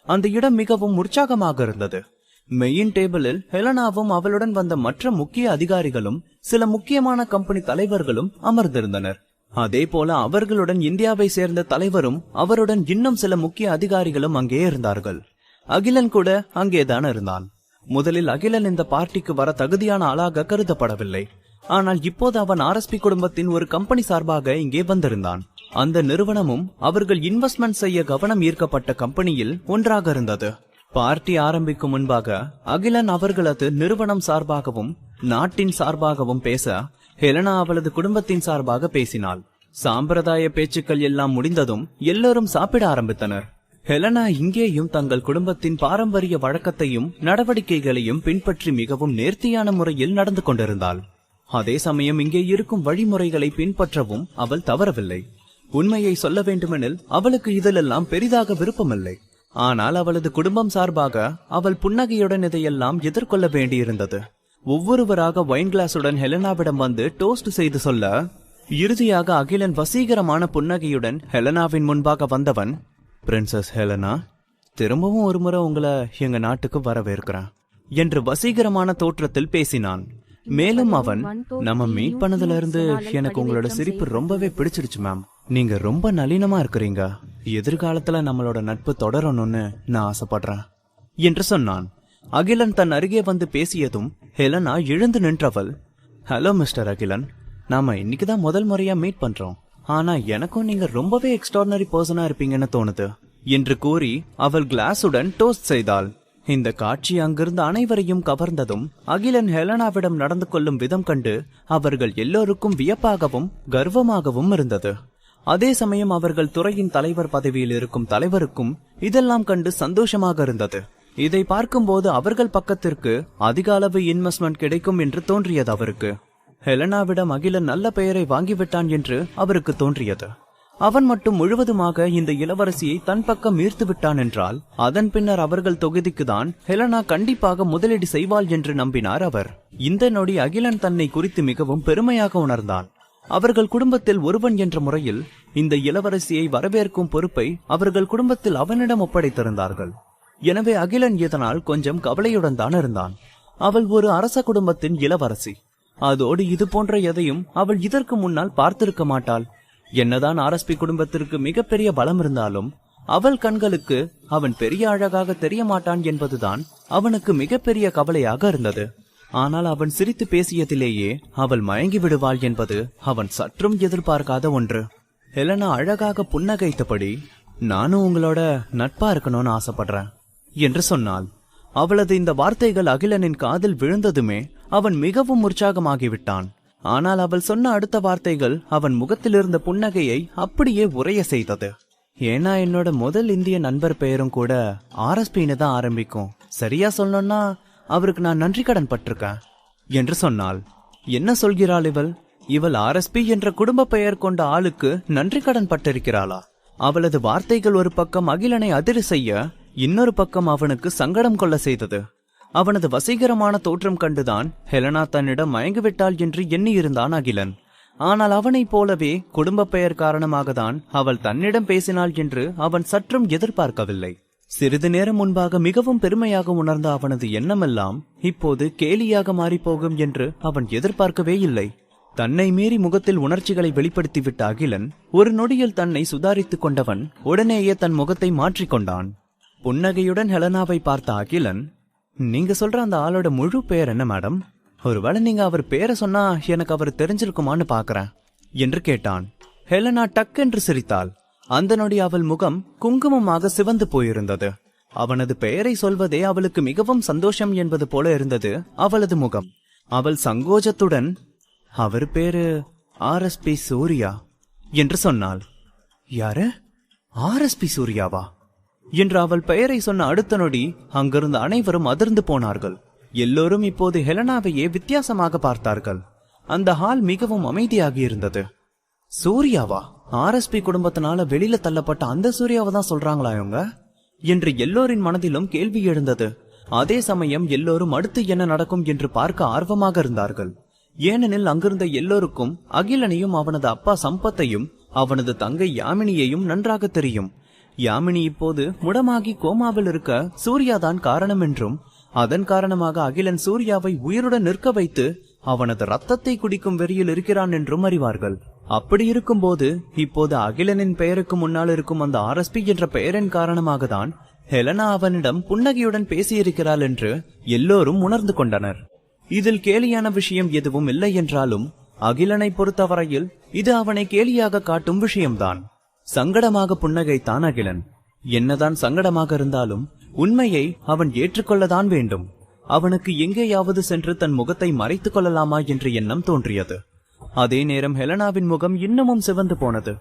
அந்த இடம் மிகவும் உற்சாகமாக இருந்தது. மெயின் டேபிளில் ஹெலனாவும் அவளுடன் வந்த மற்ற முக்கிய அதிகாரிகளும் சில முக்கியமான கம்பெனி தலைவர்களும் அமர்ந்திருந்தனர். அதே போல அவர்களுடன் இந்தியாவை சேர்ந்த தலைவரும் அவருடன் இன்னும் சில முக்கிய அதிகாரிகளும் அங்கே இருந்தார்கள். அகிலன் கூட அங்கேதான் இருந்தான். முதலில் அகிலன் இந்த பார்ட்டிக்கு வர தகுதியான ஆளாக கருதப்படவில்லை. ஆனால் இப்போது அவன் RSP குடும்பத்தின் ஒரு கம்பெனி சார்பாக இங்கே வந்திருந்தான். அந்த நிறுவனமும் அவர்கள் இன்வெஸ்ட்மெண்ட் செய்ய கவனம் ஈர்க்கப்பட்ட கம்பெனியில் ஒன்றாக இருந்தது. பார்ட்டி ஆரம்பிக்கும் முன்பாக அகிலன் அவர்களது நிறுவனம் சார்பாகவும் நாட்டின் சார்பாகவும் பேச ஹெலனா அவளது குடும்பத்தின் சார்பாக பேசினாள். சாம்பிரதாய பேச்சுக்கள் எல்லாம் முடிந்ததும் எல்லோரும் சாப்பிட ஆரம்பித்தனர். ஹெலனா இங்கேயும் தங்கள் குடும்பத்தின் பாரம்பரிய வழக்கத்தையும் நடவடிக்கைகளையும் பின்பற்றி மிகவும் நேர்த்தியான முறையில் நடந்து கொண்டிருந்தாள். அதே சமயம் இங்கே இருக்கும் வழிமுறைகளை பின்பற்றவும் அவள் தவறவில்லை. உண்மையை சொல்ல வேண்டுமெனில் அவளுக்கு இதிலெல்லாம் பெரிதாக விருப்பமில்லை. ஆனால் அவளது குடும்பம் சார்பாக அவள் புன்னகையுடன் இதையெல்லாம் எதிர்கொள்ள வேண்டியிருந்தது. ஒவ்வொருவராக வைன் கிளாஸுடன் ஹெலனாவிடம் வந்து டோஸ்ட் செய்து சொல்ல, இறுதியாக அகிலன் வசீகரமான புன்னகையுடன் ஹெலனாவின் முன்பாக வந்தவன், பிரின்சஸ் ஹெலனா திரும்பவும் ஒருமுறை உங்களை எங்க நாட்டுக்கு வரவேற்கிறேன் என்று வசீகரமான தோற்றத்தில் பேசினான். மேலும் அவன், நம்ம மீட் பண்ணதுல இருந்து எனக்கு உங்களோட சிரிப்பு ரொம்பவே பிடிச்சிருச்சு மேம். நீங்க ரொம்ப நளினமா இருக்கிறீங்க. எதிர்காலத்துல நம்மளோட நட்பு தொடரணும்னு நான் ஆசைப்படுறேன் என்று சொன்னான். அகிலன் தன் அருகே வந்து பேசியதும் ஹெலனா எழுந்து நின்றவள், ஹலோ மிஸ்டர் அகிலன், நாம இன்னைக்குதான் முதல் முறையா மீட் பண்றோம். ஆனா எனக்கும் நீங்க ரொம்பவே எக்ஸ்ட்ராடினரி பர்சனா இருப்பீங்கன்னு தோணுது என்று கூறி அவள் கிளாஸுடன் டோஸ்ட் செய்தாள். இந்த காட்சி அங்கிருந்து அனைவரையும் கவர்ந்ததும் அகிலன் ஹெலனாவிடம் நடந்து கொள்ளும் விதம் கண்டு அவர்கள் எல்லோருக்கும் வியப்பாகவும் கர்வமாகவும் இருந்தது. அதே சமயம் அவர்கள் துறையின் தலைவர் பதவியில் இருக்கும் தலைவருக்கும் இதெல்லாம் கண்டு சந்தோஷமாக இருந்தது. இதை பார்க்கும்போது அவர்கள் பக்கத்திற்கு அதிக அளவு இன்வெஸ்ட்மெண்ட் கிடைக்கும் என்று தோன்றியது அவருக்கு. ஹெலனாவிடம் அகிலன் நல்ல பெயரை வாங்கிவிட்டான் என்று அவருக்கு தோன்றியது. அவன் மட்டும் முழுவதுமாக இந்த இளவரசியை தன் பக்கம் ஈர்த்து விட்டான் என்றால் அதன் பின்னர் அவர்கள் தொகுதிக்குதான் ஹெலனா கண்டிப்பாக முதலீடு செய்வாள் என்று நம்பினார் அவர். இந்த நொடி அகிலன் தன்னை குறித்து மிகவும் பெருமையாக உணர்ந்தான். அவர்கள் குடும்பத்தில் ஒருவன் என்ற முறையில் இந்த இளவரசியை வரவேற்கும் பொறுப்பை அவர்கள் குடும்பத்தில் அவனிடம் ஒப்படைத்திருந்தார்கள். எனவே அகிலன் இதனால் கொஞ்சம் கவலையுடன் தான் இருந்தான். அவள் ஒரு அரச குடும்பத்தின் இளவரசி. அதோடு இது போன்ற எதையும் அவள் இதற்கு முன்னால் பார்த்திருக்க மாட்டாள். என்னதான் ஆர்எஸ்பி குடும்பத்திற்கு மிகப்பெரிய பலம் இருந்தாலும் அவள் கண்களுக்கு அவன் பெரிய அழகாக தெரிய மாட்டான் என்பதுதான் அவனுக்கு மிகப்பெரிய கவலையாக இருந்தது. ஆனால் அவன் சிரித்து பேசியதிலேயே அவள் மயங்கி விடுவாள் என்பது அவன் சற்றும் எதிர்பார்க்காத ஒன்று. ஹெலனா அழகாக புன்னகைத்தபடி, நானும் உங்களோட நட்பா இருக்கணும்னு ஆசைப்படுறேன் என்று சொன்னாள். அவளது இந்த வார்த்தைகள் அகிலனின் காதில் விழுந்ததுமே அவன் மிகவும் உற்சாகமாகிவிட்டான். ஆனால் அவள் சொன்ன அடுத்த வார்த்தைகள் அவன் முகத்தில் இருந்த புன்னகையை அப்படியே உறைய செய்தது. ஏன்னா என்னோட முதல் இந்திய நண்பர் பெயரும் கூட ஆர்எஸ்பின்னு தான் ஆரம்பிக்கும். சரியா சொல்லணும்னா அவருக்கு நான் நன்றி கடன் பட்டிருக்கேன் என்று சொன்னாள். என்ன சொல்கிறாள் இவள்? இவள் ஆர்எஸ்பி என்ற குடும்ப பெயர் கொண்ட ஆளுக்கு நன்றி கடன் பட்டிருக்கிறாளா? அவளது வார்த்தைகள் ஒரு பக்கம் அகிலனை அதிர செய்ய, இன்னொரு பக்கம் அவனுக்கு சங்கடம் கொள்ள செய்தது. அவனது வசீகரமான தோற்றம் கண்டுதான் ஹெலனா தன்னிடம் மயங்கிவிட்டாள் என்று எண்ணியிருந்தான் அகிலன். ஆனால் அவனைப் போலவே குடும்ப பெயர் காரணமாக தான் அவள் தன்னிடம் பேசினாள் என்று அவன் சற்றும் எதிர்பார்க்கவில்லை. சிறிது நேரம் முன்பாக மிகவும் பெருமையாக உணர்ந்த அவனது எண்ணமெல்லாம் இப்போது கேலியாக மாறிப்போகும் என்று அவன் எதிர்பார்க்கவே இல்லை. தன்னை மீறி முகத்தில் உணர்ச்சிகளை வெளிப்படுத்திவிட்ட அகிலன் ஒரு நொடியில் தன்னை சுதாரித்துக் கொண்டவன் உடனேயே தன் முகத்தை மாற்றிக்கொண்டான். புன்னகையுடன் ஹெலனாவை பார்த்த அகிலன், நீங்க சொல்ற அந்த ஆளோட முழு பெயர் என்ன மேடம்? ஒருவேளை நீங்க அவர் பேரை சொன்னா எனக்கு அவர் தெரிஞ்சிருக்குமான்னு பாக்குறேன் என்று கேட்டான். ஹெலனா டக்கென்று சிரித்தாள். அந்த நொடி அவள் முகம் குங்குமமாக சிவந்து போயிருந்தது. அவனது பெயரை சொல்வதே அவளுக்கு மிகவும் சந்தோஷம் என்பது போல இருந்தது அவளது முகம். அவள் சங்கோஜத்துடன், அவர் பேரு ஆர்எஸ்பி சூர்யா என்று சொன்னாள். யாரு? ஆர்எஸ்பி சூர்யாவா என்று அவள் பெயரை சொன்ன அடுத்த நொடி அங்கிருந்த அனைவரும் அதிர்ந்து போனார்கள். எல்லோரும் இப்போது ஹெலனாவையே வித்தியாசமாக பார்த்தார்கள். அந்த ஹால் மிகவும் அமைதியாகி இருந்தது. சூர்யாவா? ஆர்எஸ்பி குடும்பத்தினால வெளியில தள்ளப்பட்ட அந்த சூர்யாவை தான் சொல்றாங்களா இவங்க என்று எல்லோரின் மனதிலும் கேள்வி எழுந்தது. அதே சமயம் எல்லோரும் அடுத்து என்ன நடக்கும் என்று பார்க்க ஆர்வமாக இருந்தார்கள். ஏனெனில் அங்கிருந்த எல்லோருக்கும் அகிலனையும் அவனது அப்பா சம்பத்தையும் அவனது தங்கை யாமினியையும் நன்றாக தெரியும். யாமினி இப்போது முடமாகி கோமாவில் இருக்க சூர்யாதான் காரணம் என்றும், அதன் காரணமாக அகிலன் சூர்யாவை உயிருடன் நிற்க வைத்து அவனது ரத்தத்தை குடிக்கும் வெறியில் இருக்கிறான் என்றும் அறிவார்கள். அப்படி இருக்கும்போது இப்போது அகிலனின் பெயருக்கு முன்னால் இருக்கும் அந்த ஆர்எஸ்பி என்ற பெயரின் காரணமாக தான் ஹெலனா அவனிடம் புன்னகையுடன் பேசியிருக்கிறாள் என்று எல்லோரும் உணர்ந்து கொண்டனர். இதில் கேலியான விஷயம் எதுவும் இல்லை என்றாலும் அகிலனை பொறுத்தவரையில் இது அவனை கேலியாக காட்டும் விஷயம்தான். சங்கடமாக புன்னகைத்தான் அகிலன். என்னதான் சங்கடமாக இருந்தாலும் உண்மையை அவன் ஏற்றுக்கொள்ளதான் வேண்டும். அவனுக்கு எங்கேயாவது சென்று தன் முகத்தை மறைத்துக் கொள்ளலாமா என்ற எண்ணம் தோன்றியது. அதே நேரம் ஹெலனாவின் முகம் இன்னமும் சிவந்து போனது.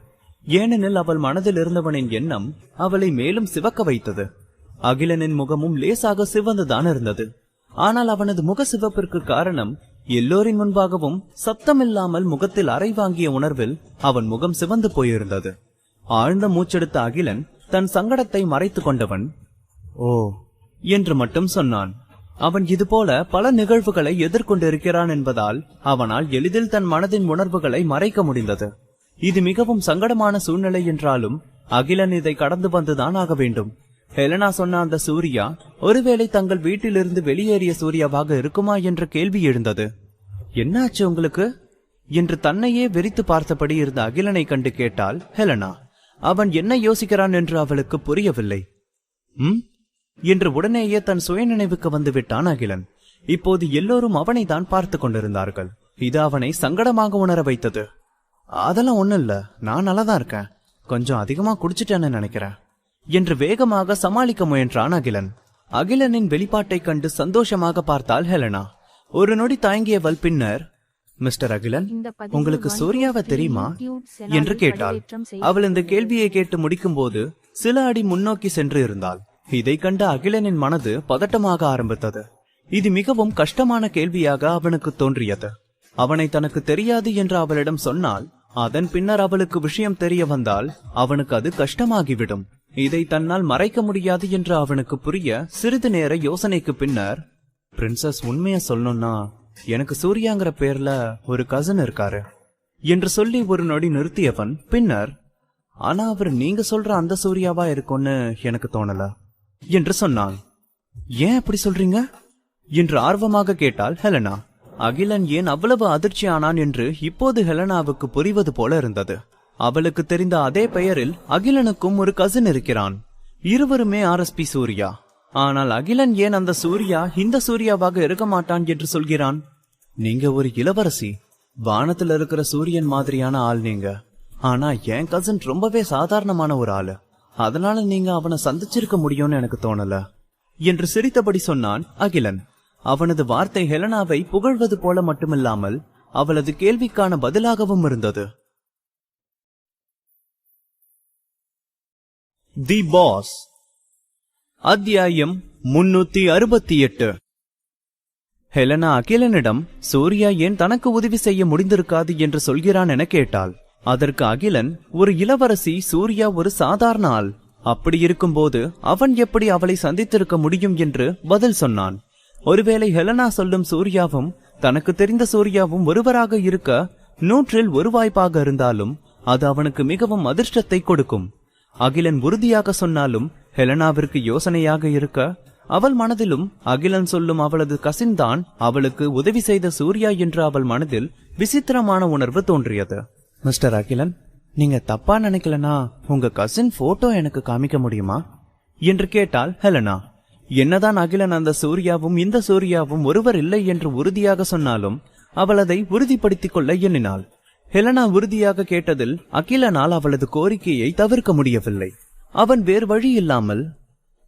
ஏனெனில் அவள் மனதில் இருந்தவனின் எண்ணம் அவளை மேலும் சிவக்க வைத்தது. அகிலனின் முகமும் லேசாக சிவந்துதான் இருந்தது. ஆனால் அவனது முக சிவப்பிற்கு காரணம் எல்லோரின் முன்பாகவும் சத்தமில்லாமல் முகத்தில் அறை வாங்கிய உணர்வில் அவன் முகம் சிவந்து போயிருந்தது. ஆழ்ந்த மூச்செடுத்த அகிலன் தன் சங்கடத்தை மறைத்துக் கொண்டவன், ஓ என்று மட்டும் சொன்னான். அவன் இதுபோல பல நிகழ்வுகளை எதிர்கொண்டிருக்கிறான் என்பதால் அவனால் எளிதில் தன் மனதின் உணர்வுகளை மறைக்க முடிந்தது. இது மிகவும் சங்கடமான சூழ்நிலை என்றாலும் அகிலன் இதை கடந்து வந்துதான் ஆக வேண்டும். ஹெலனா சொன்ன அந்த சூர்யா ஒருவேளை தங்கள் வீட்டிலிருந்து வெளியேறிய சூர்யாவாக இருக்குமா என்ற கேள்வி எழுந்தது. என்னாச்சு உங்களுக்கு என்று தன்னையே வெறித்து பார்த்தபடி இருந்த அகிலனை கண்டு கேட்டாள் ஹெலனா. அவன் என்ன யோசிக்கிறான் என்று அவளுக்கு புரியவில்லை. என்று உடனேயே தன் சுயநினைவுக்கு வந்து விட்டான் அகிலன். இப்போது எல்லோரும் அவனை தான் பார்த்து கொண்டிருந்தார்கள். இது அவனை சங்கடமாக உணர வைத்தது. அதெல்லாம் ஒண்ணும் இல்ல, நான் நல்லாதான் இருக்கேன், கொஞ்சம் அதிகமா குடிச்சிட்டேன்னு நினைக்கிறேன் என்று வேகமாக சமாளிக்க முயன்றான் அகிலன். அகிலனின் வெளிப்பாட்டை கண்டு சந்தோஷமாக பார்த்தாள் ஹெலனா. ஒரு நொடி தயங்கியவள் பின்னர், மிஸ்டர் அகிலன், உங்களுக்கு சூர்யாவை தெரியுமா என்று கேட்டாள். அவள் இந்த கேள்வியை கேட்டு முடிக்கும் போது சில அடி முன்னோக்கி சென்று இருந்தாள். இதை கண்ட அகிலனின் மனது பதட்டமாக ஆரம்பித்தது. இது மிகவும் கஷ்டமான கேள்வியாக அவனுக்கு தோன்றியது. அவனை தனக்கு தெரியாது என்று அவளிடம் சொன்னால் அதன் பின்னர் அவளுக்கு விஷயம் தெரிய வந்தால் அவனுக்கு அது கஷ்டமாகிவிடும். இதை தன்னால் மறைக்க முடியாது என்று அவனுக்கு புரிய சிறிது நேர யோசனைக்கு பின்னர், பிரின்சஸ், உண்மைய சொல்லணும்னா எனக்கு சூர்யாங்கிற பேர்ல ஒரு கசின் இருக்காரு என்று சொல்லி ஒரு நொடி நிறுத்தியவன் பின்னர், ஆனா அவர் நீங்க சொல்ற அந்த சூர்யாவா இருக்கும்னு எனக்கு தோணல என்று சொன்னான். ஏன் அப்படி சொல்றீங்க என்று ஆர்வமாக கேட்டாள் ஹெலனா. அகிலன் ஏன் அவ்வளவு அதிர்ச்சி ஆனான் என்று இப்போது ஹெலனாவுக்கு புரிவது போல இருந்தது. அவளுக்கு தெரிந்த அதே பெயரில் அகிலனுக்கும் ஒரு கசின் இருக்கிறான். இருவருமே RSP சூர்யா. ஆனால் அகிலன் ஏன் அந்த சூர்யா இந்த சூர்யாவாக இருக்க மாட்டான் என்று சொல்கிறான்? நீங்க ஒரு இளவரசி, வானத்துல இருக்கிற சூரியன் மாதிரியான ஆள் நீங்க. ஆனா என் கசின் ரொம்பவே சாதாரணமான ஒரு ஆளு, அதனால நீங்க அவனை சந்திச்சிருக்க முடியும்னு எனக்கு தோணல என்று சிரித்தபடி சொன்னான் அகிலன். அவனது வார்த்தை ஹெலனாவை புகழ்வது போல மட்டுமில்லாமல் அவளது கேள்விக்கான பதிலாகவும் இருந்தது. தி பாஸ், அத்தியாயம் 368. ஹெலனா அகிலனிடம் சூர்யா ஏன் தனக்கு உதவி செய்ய முடிந்திருக்காது என்று சொல்கிறான் என கேட்டாள். அதற்கு அகிலன், ஒரு இளவரசி, சூர்யா ஒரு சாதாரண ஆள், அப்படி இருக்கும்போது அவன் எப்படி அவளை சந்தித்திருக்க முடியும் என்று பதில் சொன்னான். ஒருவேளை ஹெலனா சொல்லும் சூர்யாவும் தனக்கு தெரிந்த சூர்யாவும் ஒருவராக இருக்க 100ல் 1 வாய்ப்பாக இருந்தாலும் அது அவனுக்கு மிகவும் அதிர்ஷ்டத்தை கொடுக்கும். அகிலன் உறுதியாக சொன்னாலும் ஹெலனாவிற்கு யோசனையாக இருக்க, அவள் மனதிலும் அகிலன் சொல்லும் அவளது கசின் தான் அவளுக்கு உதவி செய்த சூர்யா என்று அவள் மனதில் விசித்திரமான உணர்வு தோன்றியது. மிஸ்டர் அகிலன், நீங்க தப்பா நினைக்கலனா உங்க கசின் போட்டோ எனக்கு காமிக்க முடியுமா என்று கேட்டாள் ஹெலனா. என்னதான் அகிலன் அந்த சூர்யாவும் இந்த சூர்யாவும் ஒருவர் இல்லை என்று உறுதியாக சொன்னாலும் அவள் அதை உறுதிப்படுத்திக் கொள்ள எண்ணினாள். ஹெலனா உறுதியாக கேட்டதில் அகிலனால் அவளது கோரிக்கையை தவிர்க்க முடியவில்லை. அவன் வேறு வழி இல்லாமல்,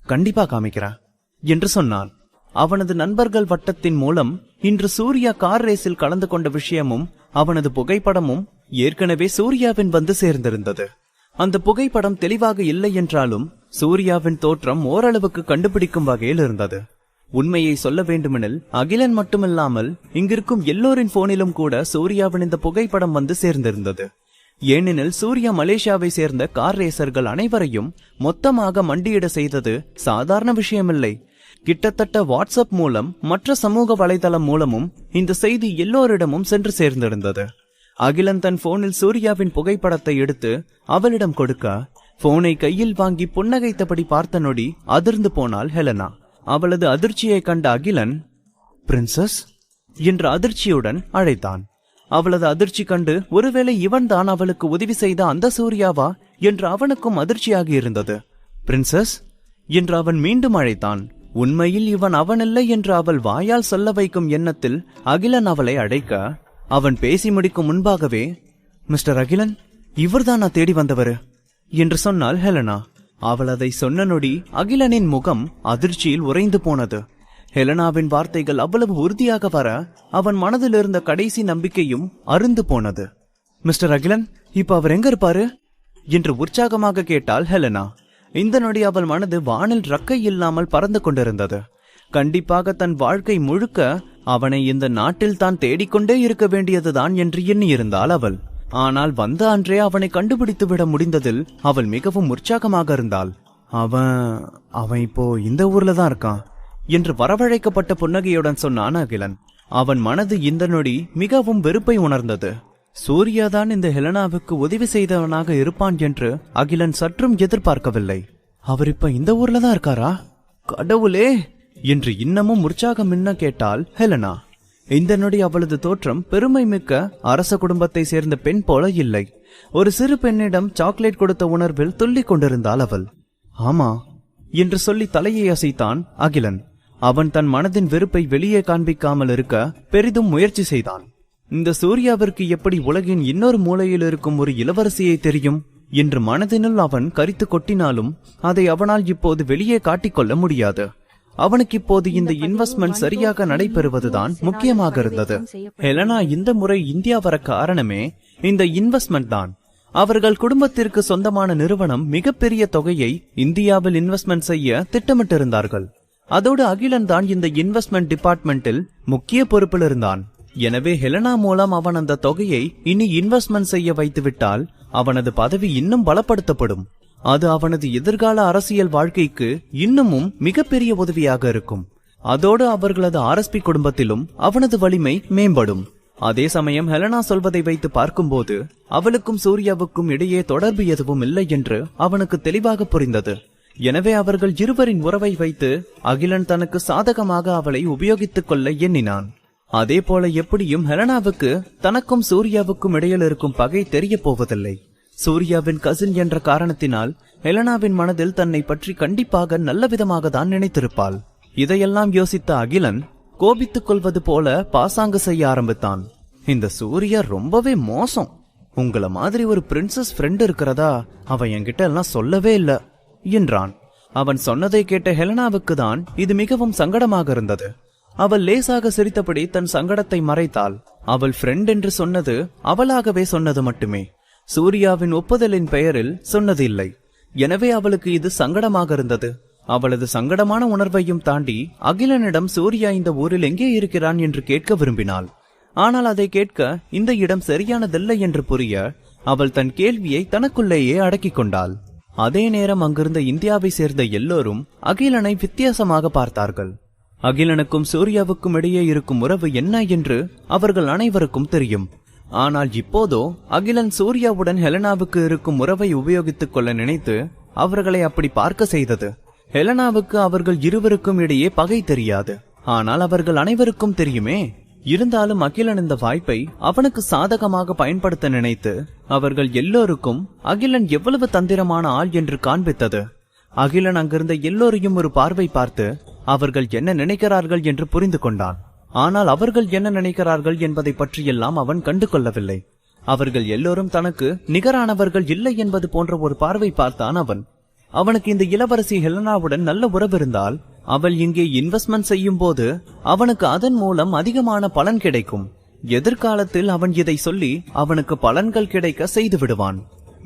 கண்டிப்பா காமிக்கிறான் என்று சொன்னான். அவனது நண்பர்கள் வட்டத்தின் மூலம் இன்று சூர்யா கார் ரேஸில் கலந்து கொண்ட விஷயமும் அவனது புகைப்படமும் ஏற்கனவே சூர்யாவின் வந்து சேர்ந்திருந்தது. அந்த புகைப்படம் தெளிவாக இல்லை என்றாலும் சூர்யாவின் தோற்றம் ஓரளவுக்கு கண்டுபிடிக்கும் வகையில் இருந்தது. உண்மையை சொல்ல வேண்டுமெனில் அகிலன் மட்டுமில்லாமல் இங்கிருக்கும் எல்லோரின் போனிலும் கூட சூர்யாவின் இந்த புகைப்படம் வந்து சேர்ந்திருந்தது. ஏனெனில் சூர்யா மலேசியாவை சேர்ந்த கார் ரேசர்கள் அனைவரையும் மொத்தமாக மண்டியிட செய்தது சாதாரண விஷயமில்லை. கிட்டத்தட்ட வாட்ஸ்அப் மூலம் மற்ற சமூக வலைதளம் மூலமும் இந்த செய்தி எல்லோரிடமும் சென்று சேர்ந்திருந்தது. அகிலன் தன் போனில் சூர்யாவின் புகைப்படத்தை எடுத்து அவளிடம் கொடுக்க, போனை கையில் வாங்கி புன்னகைத்தபடி பார்த்த நொடி அதிர்ந்து போனாள் ஹெலனா. அவளது அதிர்ச்சியை கண்ட அகிலன், பிரின்சஸ் என்ற அதிர்ச்சியுடன் அழைத்தான். அவளது அதிர்ச்சி கண்டு ஒருவேளை இவன் தான் அவளுக்கு உதவி செய்த அந்த சூர்யாவா என்று அவனுக்கும் அதிர்ச்சியாகி இருந்தது. பிரின்சஸ் என்று அவன் மீண்டும் அழைத்தான். உண்மையில் இவன் அவனில்லை என்று அவள் வாயால் சொல்ல வைக்கும் எண்ணத்தில் அகிலன் அவளை அழைக்க, அவன் பேசி முடிக்கும் முன்பாகவே, மிஸ்டர் அகிலன், இவர்தான் நான் தேடி வந்தவரு என்று சொன்னாள் ஹெலனா. அவள் அதை சொன்ன நொடி அகிலனின் முகம் அதிர்ச்சியில் உறைந்து போனது. ஹெலனாவின் வார்த்தைகள் அவ்வளவு உறுதியாக வர அவன் மனதில் இருந்த கடைசி நம்பிக்கையும் அருந்து போனது. மிஸ்டர் அகிலன், இப்ப அவர் எங்க இருப்பாரு என்று உற்சாகமாக கேட்டாள் ஹெலனா. இந்த நொடி அவள் மனது வானில் ரக்கை இல்லாமல் பறந்து கொண்டிருந்தது. கண்டிப்பாக தன் வாழ்க்கை முழுக்க அவனை இந்த நாட்டில் தான் தேடிக்கொண்டே இருக்க வேண்டியதுதான் என்று எண்ணியிருந்தாள் அவள். ஆனால் வந்த அன்றே அவனை கண்டுபிடித்து விட முடிந்ததில் அவள் மிகவும் உற்சாகமாக இருந்தாள். அவன் இப்போ இந்த ஊர்ல தான் இருக்கான் என்று வரவழைக்கப்பட்ட புன்னகையுடன் சொன்னான் அகிலன். அவன் மனது இந்த நொடி மிகவும் வெறுப்பை உணர்ந்தது. சூர்யாதான் இந்த ஹெலனாவுக்கு உதவி செய்தவனாக இருப்பான் என்று அகிலன் சற்றும் எதிர்பார்க்கவில்லை. அவர் இப்ப இந்த ஊர்ல தான் இருக்காரா? கடவுளே என்று இன்னமும் உற்சாகம் மின்ன கேட்டாள் ஹெலனா. இந்த நொடி அவளது தோற்றம் பெருமை மிக்க அரச குடும்பத்தை சேர்ந்த பெண் போல இல்லை. ஒரு சிறு பெண்ணிடம் சாக்லேட் கொடுத்த உணர்வில் துள்ளிக் கொண்டிருந்தாள் அவள். ஆமா என்று சொல்லி தலையை அசைத்தான் அகிலன். அவன் தன் மனதின் வெறுப்பை வெளியே காண்பிக்காமல் இருக்க பெரிதும் முயற்சி செய்தான். இந்த சூர்யாவிற்கு எப்படி உலகின் இன்னொரு மூலையில் இருக்கும் ஒரு இளவரசியை தெரியும் என்று மனதினுள் அவன் கரித்து கொட்டினாலும் அதை அவனால் இப்போது வெளியே காட்டிக்கொள்ள முடியாது. அவனுக்கு இப்போது இந்த இன்வெஸ்ட்மெண்ட் சரியாக நடைபெறுவதுதான் முக்கியமாக இருந்தது. ஹெலனா இந்த முறை இந்தியா வர காரணமே இந்த இன்வெஸ்ட்மெண்ட் தான். அவர்கள் குடும்பத்திற்கு சொந்தமான நிறுவனம் மிகப்பெரிய தொகையை இந்தியாவில் இன்வெஸ்ட்மெண்ட் செய்ய திட்டமிட்டிருந்தார்கள். அதோடு அகிலன் தான் இந்த இன்வெஸ்ட்மெண்ட் டிபார்ட்மெண்டில் முக்கிய பொறுப்பில் இருந்தான். எனவே ஹெலனா மூலம் அவன் அந்த தொகையை இனி இன்வெஸ்ட்மெண்ட் செய்ய வைத்துவிட்டால் அவனது பதவி இன்னும் பலப்படுத்தப்படும். அது அவனது எதிர்கால அரசியல் வாழ்க்கைக்கு இன்னமும் மிகப்பெரிய உதவியாக இருக்கும். அதோடு அவர்களது ஆர்எஸ்பி குடும்பத்திலும் அவனது வலிமை மேம்படும். அதே சமயம் ஹெலனா சொல்வதை வைத்து பார்க்கும்போது அவளுக்கும் சூர்யாவுக்கும் இடையே தொடர்பு எதுவும் இல்லை என்று அவனுக்கு தெளிவாக புரிந்தது. எனவே அவர்கள் இருவரின் உறவை வைத்து அகிலன் தனக்கு சாதகமாக அவளை உபயோகித்துக் கொள்ள எண்ணினான். அதே போல எப்படியும் ஹெலனாவுக்கு தனக்கும் சூர்யாவுக்கும் இடையில் இருக்கும் பகை தெரிய போவதில்லை. சூர்யாவின் கசின் என்ற காரணத்தினால் ஹெலனாவின் மனதில் தன்னை பற்றி கண்டிப்பாக நல்ல விதமாக தான் நினைத்திருப்பாள். இதையெல்லாம் யோசித்த அகிலன் கோபித்துக் கொள்வது போல பாசாங்கு செய்ய ஆரம்பித்தான். இந்த சூர்யா ரொம்பவே மோசம். உங்கள மாதிரி ஒரு பிரின்சஸ் ஃப்ரெண்ட் இருக்கிறதா அவன் என்கிட்ட எல்லாம் சொல்லவே இல்ல என்றான். அவன் சொன்னதை கேட்ட ஹெலனாவுக்கு தான் இது மிகவும் சங்கடமாக இருந்தது. அவள் லேசாக சிரித்தபடி தன் சங்கடத்தை மறைத்தாள். அவள் ஃப்ரெண்ட் என்று சொன்னது அவளாகவே சொன்னது மட்டுமே, சூர்யாவின் ஒப்புதலின் பெயரில் சொன்னது இல்லை. எனவே அவளுக்கு இது சங்கடமாக இருந்தது. அவளது சங்கடமான உணர்வையும் தாண்டி அகிலனிடம் சூர்யா இந்த ஊரில் எங்கே இருக்கிறான் என்று கேட்க விரும்பினாள். ஆனால் அதை கேட்க இந்த இடம் சரியானதில்லை என்று புரிய அவள் தன் கேள்வியை தனக்குள்ளேயே அடக்கிக் கொண்டாள். அதே நேரம் அங்கிருந்த இந்தியாவை சேர்ந்த எல்லோரும் அகிலனை வித்தியாசமாக பார்த்தார்கள். அகிலனுக்கும் சூர்யாவுக்கும் இடையே இருக்கும் உறவு என்ன என்று அவர்கள் அனைவருக்கும் தெரியும். ஆனால் இப்போதோ அகிலன் சூர்யாவுடன் ஹெலனாவுக்கு இருக்கும் உறவை உபயோகித்துக் கொள்ள நினைத்து அவர்களை அப்படி பார்க்க செய்தது. ஹெலனாவுக்கு அவர்கள் இருவருக்கும் இடையே பகை தெரியாது, ஆனால் அவர்கள் அனைவருக்கும் தெரியுமே. இருந்தாலும் அகிலன் இந்த வாய்ப்பை அவனுக்கு சாதகமாக பயன்படுத்த நினைத்து அவர்கள் எல்லோருக்கும் அகிலன் எவ்வளவு தந்திரமான ஆள் என்று காண்பித்தது. அகிலன் அங்கிருந்த எல்லோரையும் ஒரு பார்வை பார்த்து அவர்கள் என்ன நினைக்கிறார்கள் என்று புரிந்து கொண்டான். ஆனால் அவர்கள் என்ன நினைக்கிறார்கள் என்பதை பற்றியெல்லாம் அவன் கண்டு கொள்ளவில்லை. அவர்கள் எல்லோரும் தனக்கு நிகரானவர்கள் இல்லை என்பது போன்ற ஒரு பார்வை பார்த்தான் அவன். அவனுக்கு இந்த இளவரசி ஹெலனாவுடன் நல்ல உறவு இருந்தால் அவள் இங்கே இன்வெஸ்ட்மெண்ட் செய்யும் போது அவனுக்கு அதன் மூலம் அதிகமான பலன் கிடைக்கும். எதிர்காலத்தில் அவன் இதை சொல்லி அவனுக்கு பலன்கள் கிடைக்க செய்து விடுவான்.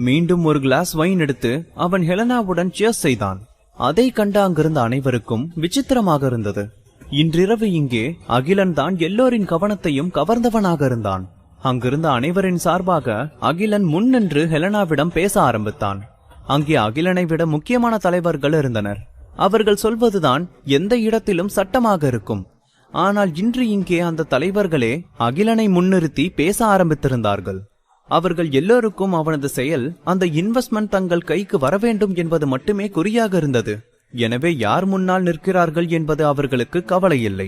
மீண்டும் ஒரு கிளாஸ் வைன் எடுத்து அவன் ஹெலனாவுடன் சியர்ஸ் செய்தான். அதை கண்ட அங்கிருந்த அனைவருக்கும் விசித்திரமாக இருந்தது. இன்றிரவு இங்கே அகிலன் தான் எல்லோரின் கவனத்தையும் கவர்ந்தவனாக இருந்தான். அங்கிருந்த அனைவரின் சார்பாக அகிலன் முன்னின்று ஹெலனாவிடம் பேச ஆரம்பித்தான். அங்கே அகிலனை விட முக்கியமான தலைவர்கள் இருந்தனர். அவர்கள் சொல்வதுதான் எந்த இடத்திலும் சட்டமாக இருக்கும். ஆனால் இன்று இங்கே அந்த தலைவர்களே அகிலனை முன்னிறுத்தி பேச ஆரம்பித்திருந்தார்கள். அவர்கள் எல்லோருக்கும் அவனது செயல் அந்த இன்வெஸ்ட்மெண்ட் தங்கள் கைக்கு வர வேண்டும் என்பது மட்டுமே குறியாக இருந்தது. எனவே யார் முன்னால் நிற்கிறார்கள் என்பது அவர்களுக்கு கவலை இல்லை.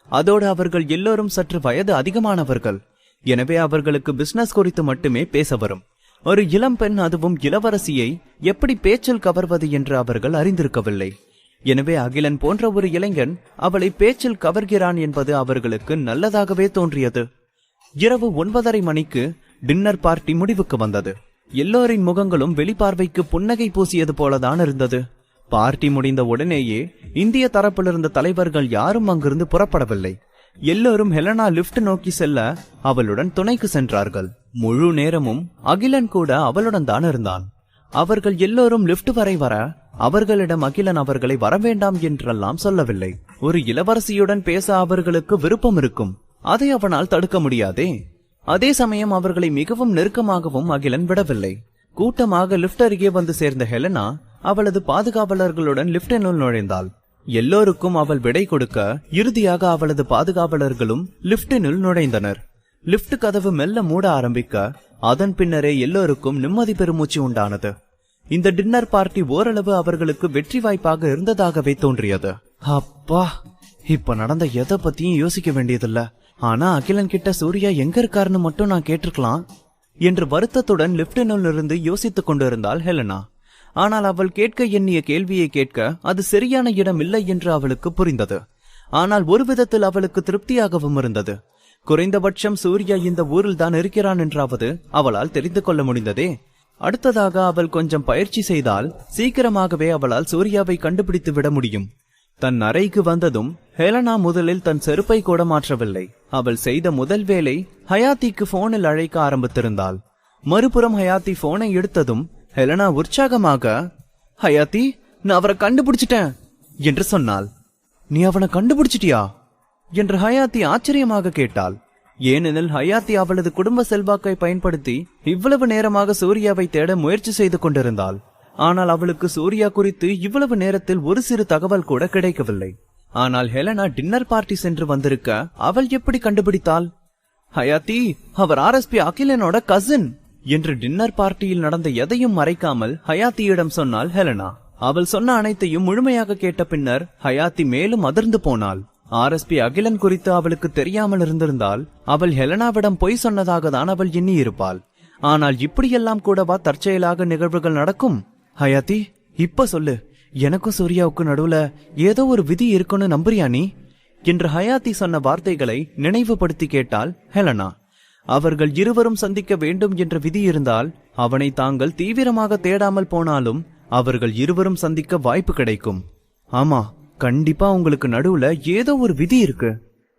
அதோடு அவர்கள் எல்லோரும் சற்று வயது அதிகமானவர்கள். எனவே அவர்களுக்கு பிசினஸ் குறித்து மட்டுமே பேச வரும். ஒரு இளம் பெண், அதுவும் இளவரசியை எப்படி பேச்சில் கவர்வது என்று அவர்கள் அறிந்திருக்கவில்லை. எனவே அகிலன் போன்ற ஒரு இளைஞன் அவளை பேச்சில் கவர்கிறான் என்பது அவர்களுக்கு நல்லதாகவே தோன்றியது. இரவு 9:30 மணிக்கு டின்னர் பார்ட்டி முடிவுக்கு வந்தது. எல்லோரின் முகங்களும் வெளிப்பார்வைக்கு புன்னகை பூசியது போலதான் இருந்தது. பார்ட்டி முடிந்த உடனேயே இந்திய தரப்பிலிருந்த தலைவர்கள் யாரும் அங்கிருந்து புறப்படவில்லை. எல்லோரும் ஹெலனா லிப்ட் நோக்கி செல்ல அவளுடன் துணைக்கு சென்றார்கள். முழு நேரமும் அகிலன் கூட அவளுடன் தான் இருந்தான். அவர்கள் எல்லோரும் லிப்ட் வரை வர அவர்களிடம் அகிலன் அவர்களை வரவேண்டாம் என்றெல்லாம் சொல்லவில்லை. ஒரு இளவரசியுடன் பேச அவர்களுக்கு விருப்பம் இருக்கும், அதை அவனால் தடுக்க முடியாதே. அதே சமயம் அவர்களை மிகவும் நெருக்கமாகவும் அகிலன் விடவில்லை. கூட்டமாக லிப்ட் அருகே வந்து சேர்ந்த ஹெலனா அவளது பாதுகாவலர்களுடன் லிப்டினுள் நுழைந்தாள். எல்லோருக்கும் அவள் விடை கொடுக்க இறுதியாக அவளது பாதுகாவலர்களும் லிப்டினுள் நுழைந்தனர். லிப்ட் கதவு மெல்ல மூட ஆரம்பிக்க அதன் பின்னரே எல்லோருக்கும் நிம்மதி பெருமூச்சு உண்டானது. இந்த டின்னர் பார்ட்டி ஓரளவு அவர்களுக்கு வெற்றி வாய்ப்பாக இருந்ததாகவே தோன்றியது. அப்பா, இப்ப நடந்த எதை பத்தியும் யோசிக்க வேண்டியதில்ல. ஆனா அகிலன் கிட்ட சூர்யா எங்க இருக்காருன்னு மட்டும் நான் கேட்டிருக்கலாம் என்று வருத்தத்துடன் லிப்டினுள் இருந்து யோசித்துக் கொண்டிருந்தாள் ஹெலனா. ஆனால் அவள் கேட்க எண்ணிய கேள்வியை கேட்க அது சரியான இடம் இல்லை என்று அவளுக்கு புரிந்தது. ஆனால் ஒரு விதத்தில் அவளுக்கு திருப்தியாகவும் இருந்தது. குறைந்தபட்சம் சூர்யா இந்த ஊரில் தான் இருக்கிறான் என்றாவது அவளால் தெரிந்து கொள்ள முடிந்ததே. அடுத்ததாக அவள் கொஞ்சம் பயிற்சி செய்தால் சீக்கிரமாகவே அவளால் சூர்யாவை கண்டுபிடித்து விட முடியும். தன் அறைக்கு வந்ததும் ஹெலனா முதலில் தன் செருப்பை கூட மாற்றவில்லை. அவள் செய்த முதல் வேலை ஹயாத்திக்கு போனில் அழைக்க ஆரம்பித்திருந்தாள். மறுபுறம் ஹயாத்தி போனை எடுத்ததும் ஹெலனா உற்சாகமாக, ஹயாத்தி, நான் அவரை கண்டுபிடிச்சிட்டேன் என்று சொன்னாள். நீ அவனை கண்டுபிடிச்சிட்டியா என்று ஹயாத்தி ஆச்சரியமாக கேட்டாள். ஏனெனில் ஹயாத்தி அவளது குடும்ப செல்வாக்கை பயன்படுத்தி இவ்வளவு நேரமாக சூர்யாவை தேட முயற்சி செய்து கொண்டிருந்தாள். ஆனால் அவளுக்கு சூர்யா குறித்து இவ்வளவு நேரத்தில் ஒரு சிறு தகவல் கூட கிடைக்கவில்லை. ஆனால் ஹெலனா டின்னர் பார்ட்டி சென்று வந்திருக்க அவள் எப்படி கண்டுபிடித்தாள்? ஹயாத்தி, அவர் RSP அகிலனோட கசின் என்று டின்னர் பார்ட்டியில் நடந்த எதையும் மறைக்காமல் ஹயாத்தியிடம் சொன்னாள் ஹெலனா. அவள் சொன்ன அனைத்தையும் முழுமையாக கேட்ட பின்னர் ஹயாத்தி மேலும் அதிர்ந்து போனாள். RSP அகிலன் குறித்து அவளுக்கு தெரியாமல் இருந்திருந்தால் அவள் ஹெலனாவிடம் பொய் சொன்னதாக தான் அவள் எண்ணி இருப்பாள். ஆனால் இப்படியெல்லாம் கூடவா தற்செயலாக நிகழ்வுகள் நடக்கும்? ஹயாத்தி, இப்ப சொல்லு, எனக்கும் சூர்யாவுக்கு நடுவுல ஏதோ ஒரு விதி இருக்குன்னு நம்புறியா நீ என்று ஹயாத்தி சொன்ன வார்த்தைகளை நினைவுபடுத்தி கேட்டாள் ஹெலனா. அவர்கள் இருவரும் சந்திக்க வேண்டும் என்ற விதி இருந்தால் அவனை தாங்கள் தீவிரமாக தேடாமல் போனாலும் அவர்கள் இருவரும் சந்திக்க வாய்ப்பு கிடைக்கும். ஆமா, கண்டிப்பா உங்களுக்கு நடுவுல ஏதோ ஒரு விதி இருக்கு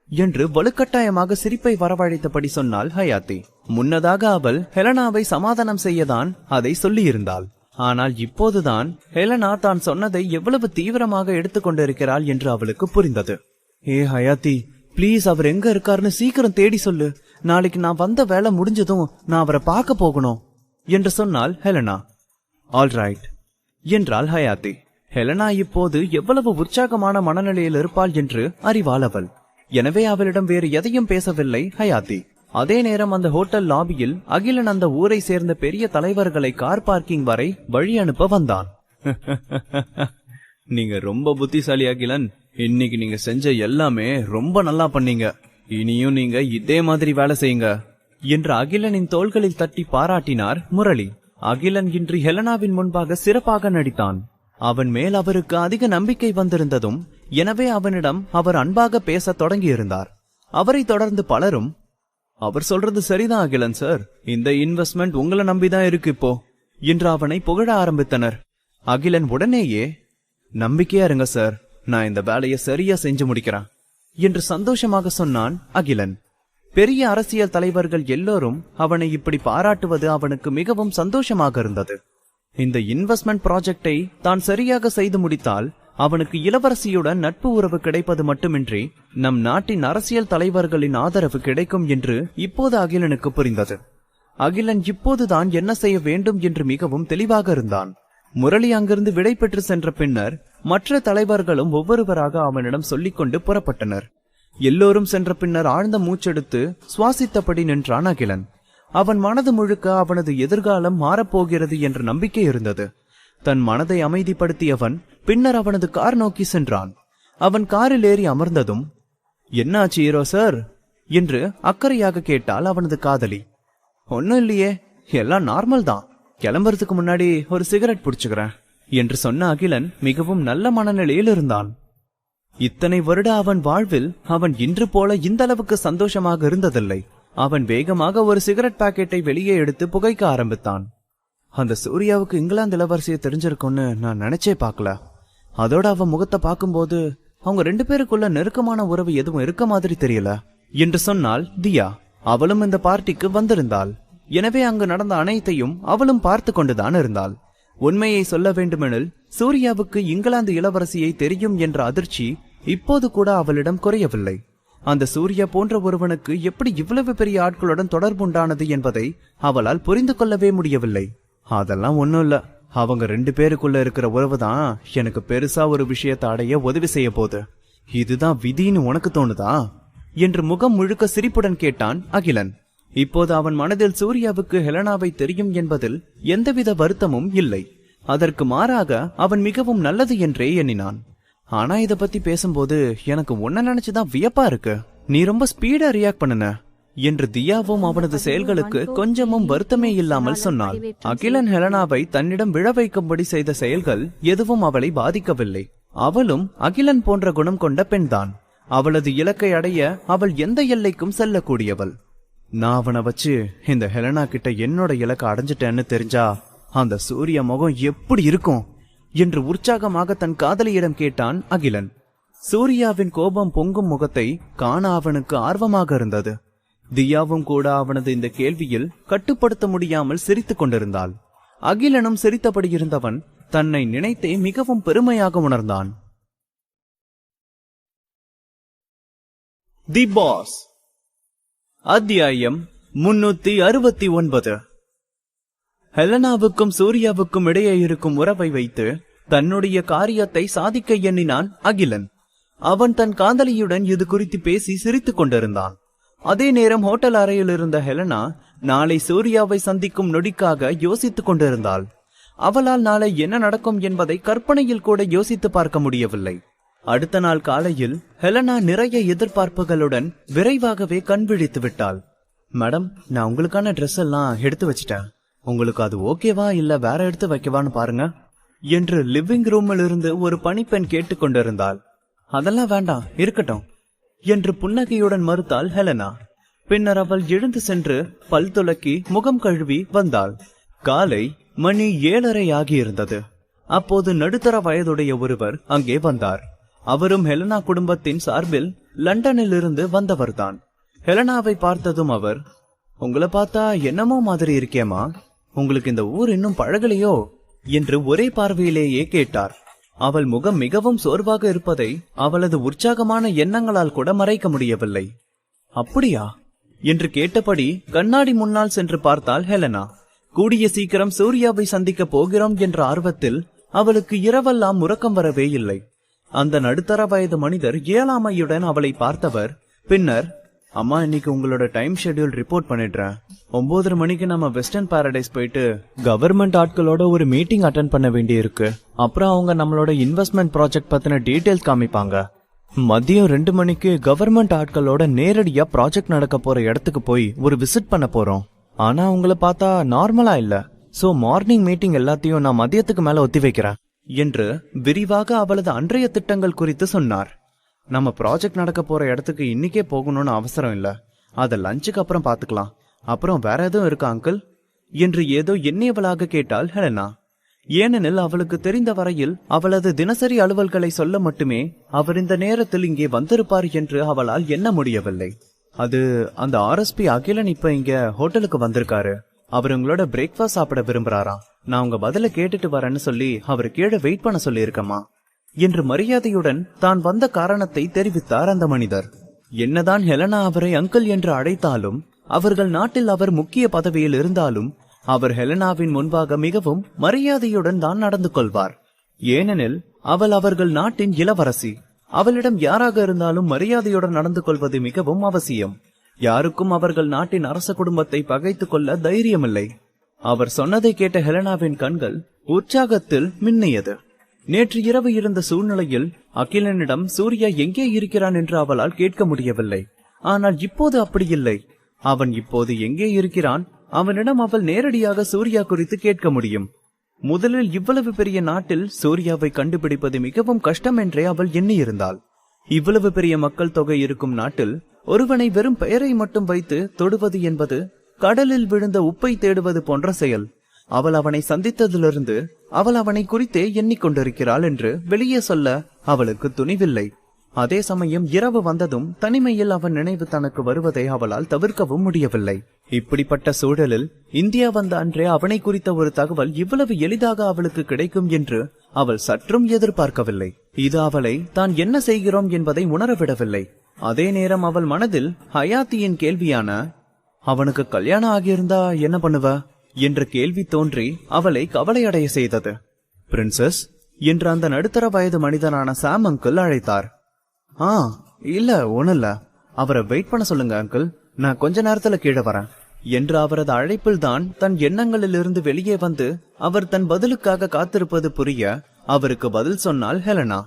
என்று வலுக்கட்டாயமாக சிரிப்பை வரவழைத்தபடி சொன்னாள் ஹயாத்தி. முன்னதாக அவள் ஹெலனாவை சமாதானம் செய்யதான் அதை சொல்லியிருந்தாள். ஆனால் இப்போதுதான் ஹெலனா தான் சொன்னதை எவ்வளவு தீவிரமாக எடுத்துக்கொண்டிருக்கிறாள் என்று அவளுக்கு புரிந்தது. ஏ ஹயாத்தி, பிளீஸ், அவர் எங்க இருக்காருன்னு சீக்கிரம் தேடி சொல்லு. நாளைக்கு நான் வந்த வேலை முடிஞ்சதும் நான் அவரை பார்க்க போகணும் என்று சொன்னாள் ஹெலனா. ஆல்ரைட் என்றாள் ஹயாத்தி. ஹெலனா இப்போது எவ்வளவு உற்சாகமான மனநிலையில் இருப்பாள் என்று அறிவாள் அவள். எனவே அவளிடம் வேறு எதையும் பேசவில்லை ஹயாத்தி. அதே நேரம் அந்த ஹோட்டல் லாபியில் அகிலன் அந்த ஊரை சேர்ந்த பெரிய தலைவர்களை கார் பார்க்கிங் வரை வழி அனுப்ப வந்தான். நீங்க ரொம்ப புத்திசாலி அகிலன், இன்னைக்கு நீங்க செஞ்ச எல்லாமே ரொம்ப நல்லா பண்ணீங்க. இனியும் நீங்க இதே மாதிரி வேலை செய்யுங்க என்று அகிலனின் தோள்களில் தட்டி பாராட்டினார் முரளி. அகிலன் இன்று ஹெலனாவின் முன்பாக சிறப்பாக நடித்தான். அவன் மேல் அவருக்கு அதிக நம்பிக்கை வந்திருந்ததும் எனவே அவனிடம் அவர் அன்பாக பேச தொடங்கியிருந்தார். அவரை தொடர்ந்து பலரும், அவர் சொல்றது சரிதான் அகிலன் சார், இந்த இன்வெஸ்ட்மெண்ட் உங்களை நம்பிதான் இருக்கு இப்போ என்று அவனை புகழ ஆரம்பித்தனர். அகிலன் உடனேயே, நம்பிக்கையா இருங்க சார், நான் இந்த வேலையை சரியா செஞ்சு முடிக்கிறேன் என்று சந்தோஷமாக சொன்னான் அகிலன். பெரிய அரசியல் தலைவர்கள் எல்லோரும் அவனை இப்படி பாராட்டுவது அவனுக்கு மிகவும் சந்தோஷமாக இருந்தது. இந்த இன்வெஸ்ட்மெண்ட் ப்ராஜெக்டை தான் சரியாக செய்து முடித்தால் அவனுக்கு இளவரசியுடன் நட்பு உறவு கிடைப்பது மட்டுமின்றி நம் நாட்டின் அரசியல் தலைவர்களின் ஆதரவு கிடைக்கும் என்று இப்போது அகிலனுக்கு புரிந்தது. அகிலன் இப்போதுதான் என்ன செய்ய வேண்டும் என்று மிகவும் தெளிவாக இருந்தான். முரளி அங்கிருந்து விடை பெற்று சென்ற பின்னர் மற்ற தலைவர்களும் ஒவ்வொருவராக அவனிடம் சொல்லிக்கொண்டு புறப்பட்டனர். எல்லோரும் சென்ற பின்னர் ஆழ்ந்த மூச்செடுத்து சுவாசித்தபடி நின்றான் அகிலன். அவன் மனது முழுக்க அவனது எதிர்காலம் மாறப்போகிறது என்ற நம்பிக்கை இருந்தது. தன் மனதை அமைதிப்படுத்தியவன் பின்னர் அவனது கார் நோக்கி சென்றான். அவன் காரில் ஏறி அமர்ந்ததும், என்ன ஆச்சு ஹீரோ சார் என்று அக்கறையாக கேட்டால் அவனது காதலி. ஒன்னும் இல்லையே, எல்லாம் நார்மல் தான், கிளம்புறதுக்கு முன்னாடி ஒரு சிகரெட் புடிச்சுக்கிறேன் என்று சொன்ன அகிலன் மிகவும் நல்ல மனநிலையில் இருந்தான். இத்தனை வருட அவன் வாழ்வில் அவன் இன்று போல இந்த அளவுக்கு சந்தோஷமாக இருந்ததில்லை. அவன் வேகமாக ஒரு சிகரெட் பாக்கெட்டை வெளியே எடுத்து புகைக்க ஆரம்பித்தான். அந்த சூர்யாவுக்கு இங்கிலாந்து இளவரசியை தெரிஞ்சிருக்கும்னு நான் நினைச்சே பார்க்கல. அதோட அவன் முகத்தை பார்க்கும்போது அவங்க 2 பேருக்குள்ள நெருக்கமான உறவு எதுவும் இருக்க மாதிரி தெரியல என்று சொன்னாள் தியா. அவளும் இந்த பார்ட்டிக்கு வந்திருந்தாள். எனவே அங்கு நடந்த அனைத்தையும் அவளும் பார்த்து கொண்டுதான் இருந்தாள். உண்மையை சொல்ல வேண்டுமெனில் சூர்யாவுக்கு இங்கிலாந்து இளவரசியை தெரியும் என்ற அதிர்ச்சி இப்போது கூட அவளிடம் குறையவில்லை. அந்த சூர்யா போன்ற ஒருவனுக்கு எப்படி இவ்வளவு பெரிய ஆட்களுடன் தொடர்பு உண்டானது என்பதை அவளால் புரிந்து கொள்ளவே முடியவில்லை. அதெல்லாம் ஒண்ணும் இல்ல, அவங்க 2 பேருக்குள்ள இருக்கிற உறவுதான் எனக்கு பெருசா ஒரு விஷயத்தை அடைய உதவி செய்ய போது. இதுதான் விதின்னு உனக்கு தோணுதா என்று முகம் முழுக்க சிரிப்புடன் கேட்டான் அகிலன். இப்போது அவன் மனதில் சூர்யாவுக்கு ஹெலனாவை தெரியும் என்பதில் எந்தவித வருத்தமும் இல்லை. அதற்கு மாறாக அவன் மிகவும் நல்லது என்றே எண்ணினான். ஆனா இத பத்தி பேசும்போது எனக்கு உன்ன நினைச்சுதான் வியப்பா இருக்கு. நீ ரொம்ப ஸ்பீடா ரியாக்ட் பண்ணுன என்று தியாவும் அவனது செயல்களுக்கு கொஞ்சமும் வருத்தமே இல்லாமல் சொன்னாள். அகிலன் ஹெலனாவை தன்னிடம் விழ வைக்கும்படி செய்த செயல்கள் எதுவும் அவளை பாதிக்கவில்லை. அவளும் அகிலன் போன்ற குணம் கொண்ட பெண்தான். அவளது இலக்கை அடைய அவள் எந்த எல்லைக்கும் செல்லக்கூடியவள். நான் அவனை வச்சு இந்த ஹெலனா கிட்ட என்னோட இலக்கை அடைஞ்சிட்டேன்னு தெரிஞ்சா அந்த சூரிய முகம் எப்படி இருக்கும் என்று உற்சாகமாக தன் காதலியிடம் கேட்டான் அகிலன். சூர்யாவின் கோபம் பொங்கும் முகத்தை காண அவனுக்கு ஆர்வமாக இருந்தது. தியாவும் கூட அவனது இந்த கேள்வியில் கட்டுப்படுத்த முடியாமல் சிரித்துக் கொண்டிருந்தாள். அகிலனும் சிரித்தபடி இருந்தவன் தன்னை நினைத்தே மிகவும் பெருமையாக உணர்ந்தான். தி பாஸ் அத்தியாயம் 369. ஹெலனாவுக்கும் சூர்யாவுக்கும் இடையே இருக்கும் உறவை வைத்து தன்னுடைய காரியத்தை சாதிக்க எண்ணினான் அகிலன். அவன் தன் காதலியுடன் இது குறித்து பேசி சிரித்துக் கொண்டிருந்தான். அதே நேரம் ஹோட்டல் அறையில் இருந்த ஹெலனா நாளை சூர்யாவை சந்திக்கும் நொடிக்காக யோசித்துக் கொண்டிருந்தாள். அவளால் நாளை என்ன நடக்கும் என்பதை கற்பனையில் கூட யோசித்து பார்க்க முடியவில்லை. அடுத்த நாள் காலையில் ஹெலனா நிறைய எதிர்பார்ப்புகளுடன் விரைவாகவே கண் விழித்து விட்டாள். மேடம், நான் உங்களுக்கான ட்ரெஸ் எல்லாம் எடுத்து வச்சிட்டேன். உங்களுக்கு அது ஓகேவா இல்ல வேற எடுத்து வைக்கவான்னு பாருங்க என்று லிவிங் ரூமில் இருந்து ஒரு பணிப்பெண் கேட்டுக்கொண்டிருந்தாள். அதெல்லாம் வேண்டாம், இருக்கட்டும் என்று புன்னகையுடன் மறுத்தாள் ஹெலனா. பின்னர் அவள் எழுந்து சென்று பல் துலக்கி முகம் கழுவி வந்தாள். காலை மணி 7:30 ஆகியிருந்தது. அப்போது நடுத்தர வயதுடைய ஒருவர் அங்கே வந்தார். அவரும் ஹெலனா குடும்பத்தின் சார்பில் லண்டனில் இருந்து வந்தவர்தான். ஹெலனாவை பார்த்ததும் அவர், உங்களை பார்த்தா என்னமோ மாதிரி இருக்கேமா, உங்களுக்கு இந்த ஊர் இன்னும் பழகலையோ என்று ஒரே பார்வையிலேயே கேட்டார். அவள் முகம் மிகவும் சோர்வாக இருப்பதை அவளது உற்சாகமான எண்ணங்களால் கூட மறைக்க முடியவில்லை. அப்படியா என்று கேட்டபடி கண்ணாடி முன்னால் சென்று பார்த்தாள் ஹெலனா. கூடிய சீக்கிரம் சூர்யாவை சந்திக்க போகிறோம் என்ற ஆர்வத்தில் அவளுக்கு இரவெல்லாம் உறக்கம் வரவே இல்லை. அந்த நடுத்தர வயது மனிதர் இயலாமையுடன் அவளை பார்த்தவர் பின்னர், அம்மா, இன்னைக்கு உங்களோட டைம் ஷெட்யூல் ரிப்போர்ட் பண்ணிடுறேன். 9:30 மணிக்கு நம்ம வெஸ்டர்ன் பாரடைஸ் போயிட்டு கவர்மெண்ட் ஆட்களோட ஒரு மீட்டிங் அட்டென்ட் பண்ண வேண்டி இருக்கு. அப்புறம் அவங்க நம்மளோட இன்வெஸ்ட்மெண்ட் ப்ராஜெக்ட் பத்தின டீடைல்ஸ் காமிப்பாங்க. மதியம் 2 மணிக்கு கவர்மெண்ட் ஆட்களோட நேரடியா ப்ராஜெக்ட் நடக்க போற இடத்துக்கு போய் ஒரு விசிட் பண்ண போறோம். ஆனா உங்களை பார்த்தா நார்மலா இல்ல. சோ மார்னிங் மீட்டிங் எல்லாத்தையும் நான் மதியத்துக்கு மேல ஒத்தி வைக்கிறேன் என்று விரிவாக அவளது அன்றைய திட்டங்கள் குறித்து சொன்னார். நம்ம ப்ராஜெக்ட் நடக்க போற இடத்துக்கு இன்னைக்கே போகணும்னு அவசரம் இல்ல, அத லஞ்சுக்கு அப்புறம் பாத்துக்கலாம். அப்புறம் வேற எதுவும் இருக்கா அங்கிள் என்று ஏதோ எண்ணியவளாக கேட்டாள் ஹெலனா. ஏனெனில் அவளுக்கு தெரிந்த வரையில் அவளது தினசரி அலுவல்களை சொல்ல மட்டுமே அவர் இந்த நேரத்தில் இங்கே வந்திருப்பார் என்று அவளால் எண்ண முடியவில்லை. அது அந்த ஆர்எஸ்பி அகிலன் இப்ப இங்க ஹோட்டலுக்கு வந்திருக்காரு. அவர் உங்களோட பிரேக்ஃபாஸ்ட் சாப்பிட விரும்புறாராம். நான் உங்க பதில கேட்டுட்டு வரேன்னு சொல்லி அவர் கீழே வெயிட் பண்ண சொல்லி இருக்கமா என்று மரியாதையுடன் தான் வந்த காரணத்தை தெரிவித்தார் அந்த மனிதர். என்னதான் ஹெலனா அவரை அங்கிள் என்று அழைத்தாலும், அவர்கள் நாட்டில் அவர் முக்கிய பதவியில் இருந்தாலும் அவர் ஹெலனாவின் முன்பாக மிகவும் மரியாதையுடன் தான் நடந்து கொள்வார். ஏனெனில் அவள் அவர்கள் நாட்டின் இளவரசி. அவளிடம் யாராக இருந்தாலும் மரியாதையுடன் நடந்து கொள்வது மிகவும் அவசியம். யாருக்கும் அவர்கள் நாட்டின் அரச குடும்பத்தை பகைத்துக் கொள்ள தைரியமில்லை. அவர் சொன்னதை கேட்ட ஹெலனாவின் கண்கள் உற்சாகத்தில் மின்னியது. நேற்று இரவு இருந்த சூழ்நிலையில் அகிலனிடம் சூர்யா எங்கே இருக்கிறான் என்று அவளால் கேட்க முடியவில்லை. ஆனால் இப்போது அப்படி இல்லை. அவன் இப்போது எங்கே இருக்கிறான், அவனிடம் அவள் நேரடியாக சூர்யா குறித்து கேட்க முடியும். முதலில் இவ்வளவு பெரிய நாட்டில் சூர்யாவை கண்டுபிடிப்பது மிகவும் கஷ்டம் என்றே அவள் எண்ணியிருந்தாள். இவ்வளவு பெரிய மக்கள் தொகை இருக்கும் நாட்டில் ஒருவனை வெறும் பெயரை மட்டும் வைத்து தொடுவது என்பது கடலில் விழுந்த உப்பை தேடுவது போன்ற செயல். அவள் அவனை சந்தித்ததிலிருந்து அவள் அவனை குறித்தே எண்ணிக்கொண்டிருக்கிறாள் என்று வெளியே சொல்ல அவளுக்கு துணிவில்லை. அதே சமயம் இரவு வந்ததும் தனிமையில் அவன் நினைவு தனக்கு வருவதை அவளால் தவிர்க்கவும் முடியவில்லை. இப்படிப்பட்ட சூழலில் இந்தியா வந்த அன்றே அவனை குறித்த ஒரு தகவல் இவ்வளவு எளிதாக அவளுக்கு கிடைக்கும் என்று அவள் சற்றும் எதிர்பார்க்கவில்லை. இது அவளை தான் என்ன செய்கிறோம் என்பதை உணரவிடவில்லை. அதே நேரம் அவள் மனதில் ஹயாத்தியின் கேள்வியான, அவனுக்கு கல்யாணம் ஆகியிருந்தா என்ன பண்ணுவ என்ற கேள்வி தோன்றி அவளை கவலையடைய செய்தது. பிரின்சஸ் என்று அந்த நடுத்தர வயது மனிதனான சாம் அங்கிள் அழைத்தார். இல்ல ஒண்ணுல்ல, அவரை வெயிட் பண்ண சொல்லுங்க அங்கிள், நான் கொஞ்ச நேரத்துல கீழே வரேன் என்ற அவரது அழைப்பில்தான் தன் எண்ணங்களிலிருந்து வெளியே வந்து அவர் தன் பதிலுக்காக காத்திருப்பது புரிய அவருக்கு பதில் சொன்னாள் ஹெலனா.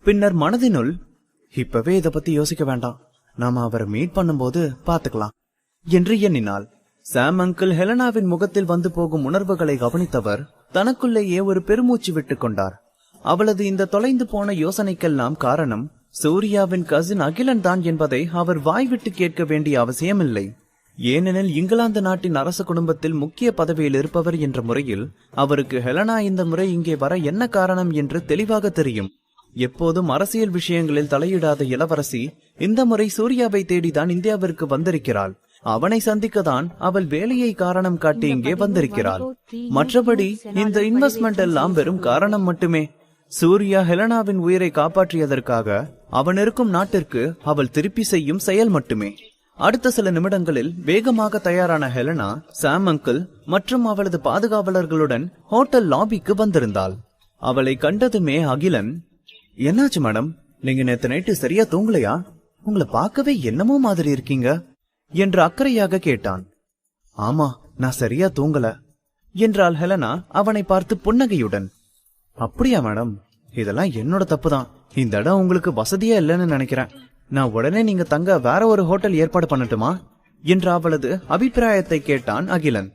பின்னர் மனதினுள், இப்பவே இத பத்தி யோசிக்க வேண்டாம், நாம அவரை மீட் பண்ணும்போது பாத்துக்கலாம் என்று எண்ணினாள். சாம் அங்கிள் ஹெலனாவின் முகத்தில் வந்து போகும் உணர்வுகளை கவனித்தவர் தனக்குள்ளேயே ஒரு பெருமூச்சு விட்டுக் கொண்டார். அவளது இந்த தொலைந்து போன யோசனைக்கெல்லாம் காரணம் சூர்யாவின் கசின் அகிலன் தான் என்பதை அவர் வாய்விட்டு கேட்க வேண்டிய அவசியமில்லை. ஏனெனில் இங்கிலாந்து நாட்டின் அரச குடும்பத்தில் முக்கிய பதவியில் இருப்பவர் என்ற முறையில் அவருக்கு ஹெலனா இந்த முறை இங்கே வர என்ன காரணம் என்று தெளிவாக தெரியும். எப்போதும் அரசியல் விஷயங்களில் தலையிடாத இளவரசி இந்த முறை சூர்யாவை தேடிதான் இந்தியாவிற்கு வந்திருக்கிறாள். அவனை சந்திக்கத்தான் அவள் வேலையை காரணம் காட்டி இங்கே வந்திருக்கிறாள். மற்றபடி இந்த இன்வெஸ்ட்மெண்ட் எல்லாம் வெறும் காரணம் மட்டுமே. சூர்யா ஹெலனாவின் உயிரை காப்பாற்றியதற்காக அவன் இருக்கும் நாட்டிற்கு அவள் திருப்பி செய்யும் செயல் மட்டுமே. அடுத்த சில நிமிடங்களில் வேகமாக தயாரான ஹெலனா சாம் அங்கிள் மற்றும் அவளது பாதுகாவலர்களுடன் ஹோட்டல் லாபிக்கு வந்திருந்தாள். அவளை கண்டதுமே அகிலன், என்னாச்சு மேடம், நீங்க நேத்து நைட்டு சரியா தூங்கலையா? உங்களை பார்க்கவே என்னமோ மாதிரி இருக்கீங்க என்று அக்கறையாக கேட்டான். ஆமா, நான் சரியா தூங்கல என்றாள் ஹெலனா அவனை பார்த்து புன்னகையுடன். அப்படியா மேடம், இதெல்லாம் என்னோட தப்புதான். இந்த இடம் உங்களுக்கு வசதியா இல்லைன்னு நினைக்கிறேன். நான் உடனே நீங்க தங்க வேற ஒரு ஹோட்டல் ஏற்பாடு பண்ணட்டுமா என்று அவளது அபிப்பிராயத்தை கேட்டான் அகிலன்.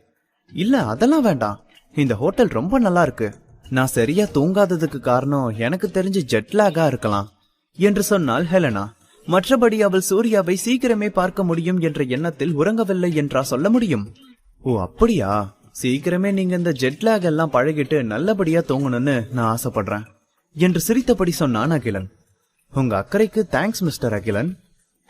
இல்ல, அதெல்லாம் வேண்டாம், இந்த ஹோட்டல் ரொம்ப நல்லா இருக்கு. நான் சரியா தூங்காததுக்கு காரணம் எனக்கு தெரிஞ்சு ஜெட்லாகா இருக்கலாம் என்று சொன்னாள் ஹெலனா. மற்றபடி அவள் சூர்யாவை சீக்கிரமே பார்க்க முடியும் என்ற எண்ணத்தில் உறங்கவில்லை என்றா சொல்ல முடியும். ஓ அப்படியா, சீக்கிரமே நீங்க இந்த ஜெட்லாக் எல்லாம் பழகிட்டு நல்லபடியா தூங்கணும்னு நான் ஆசைப்படுறேன் என்று சிரித்தபடி சொன்னான் அகிலன். உங்க அக்கறைக்கு தேங்க்ஸ் மிஸ்டர் அகிலன்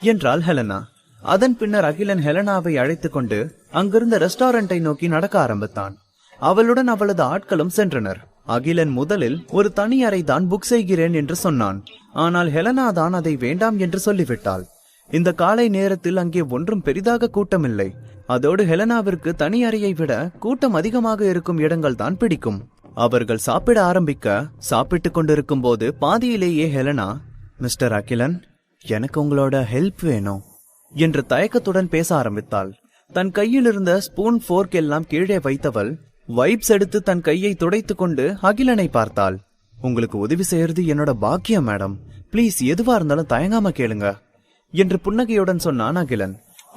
என்றாள் ஹெலனா. அதன் பின்னர் அகிலன் ஹெலனாவை அழைத்துக் கொண்டு அங்கிருந்த ரெஸ்டாரண்டை நோக்கி நடக்க ஆரம்பித்தான். அவளுடன் அவளது ஆட்களும் சென்றனர். அகிலன் முதலில் ஒரு தனி அறை தான் புக் செய்கிறேன் என்று சொன்னான். ஆனால் ஹெலனா தான் அதை வேண்டாம் என்று சொல்லிவிட்டாள். இந்த காலை நேரத்தில் அங்கே ஒன்றும் பெரிதாக கூட்டமில்லை. அதோடு ஹெலனாவிற்கு தனி அறையை விட கூட்டம் அதிகமாக இருக்கும் இடங்கள் தான் பிடிக்கும். அவர்கள் சாப்பிட ஆரம்பிக்க சாப்பிட்டுக் கொண்டிருக்கும் போது பாதியிலேயே ஹெலனா, மிஸ்டர் அகிலன், எனக்கு உங்களோட ஹெல்ப் வேணும் என்று தயக்கத்துடன் பேச ஆரம்பித்தாள். தன் கையில் இருந்த ஸ்பூன் போர்க் எல்லாம் கீழே வைத்தவள் வைப்ஸ் எடுத்து தன் கையை துடைத்துக் கொண்டு அகிலனை பார்த்தாள். உங்களுக்கு உதவி செய்யறது என்னோட பாக்கியம் மேடம், பிளீஸ் எதுவா இருந்தாலும் தயங்காம கேளுங்க என்று புன்னகையுடன் சொன்னான் அகிலன்.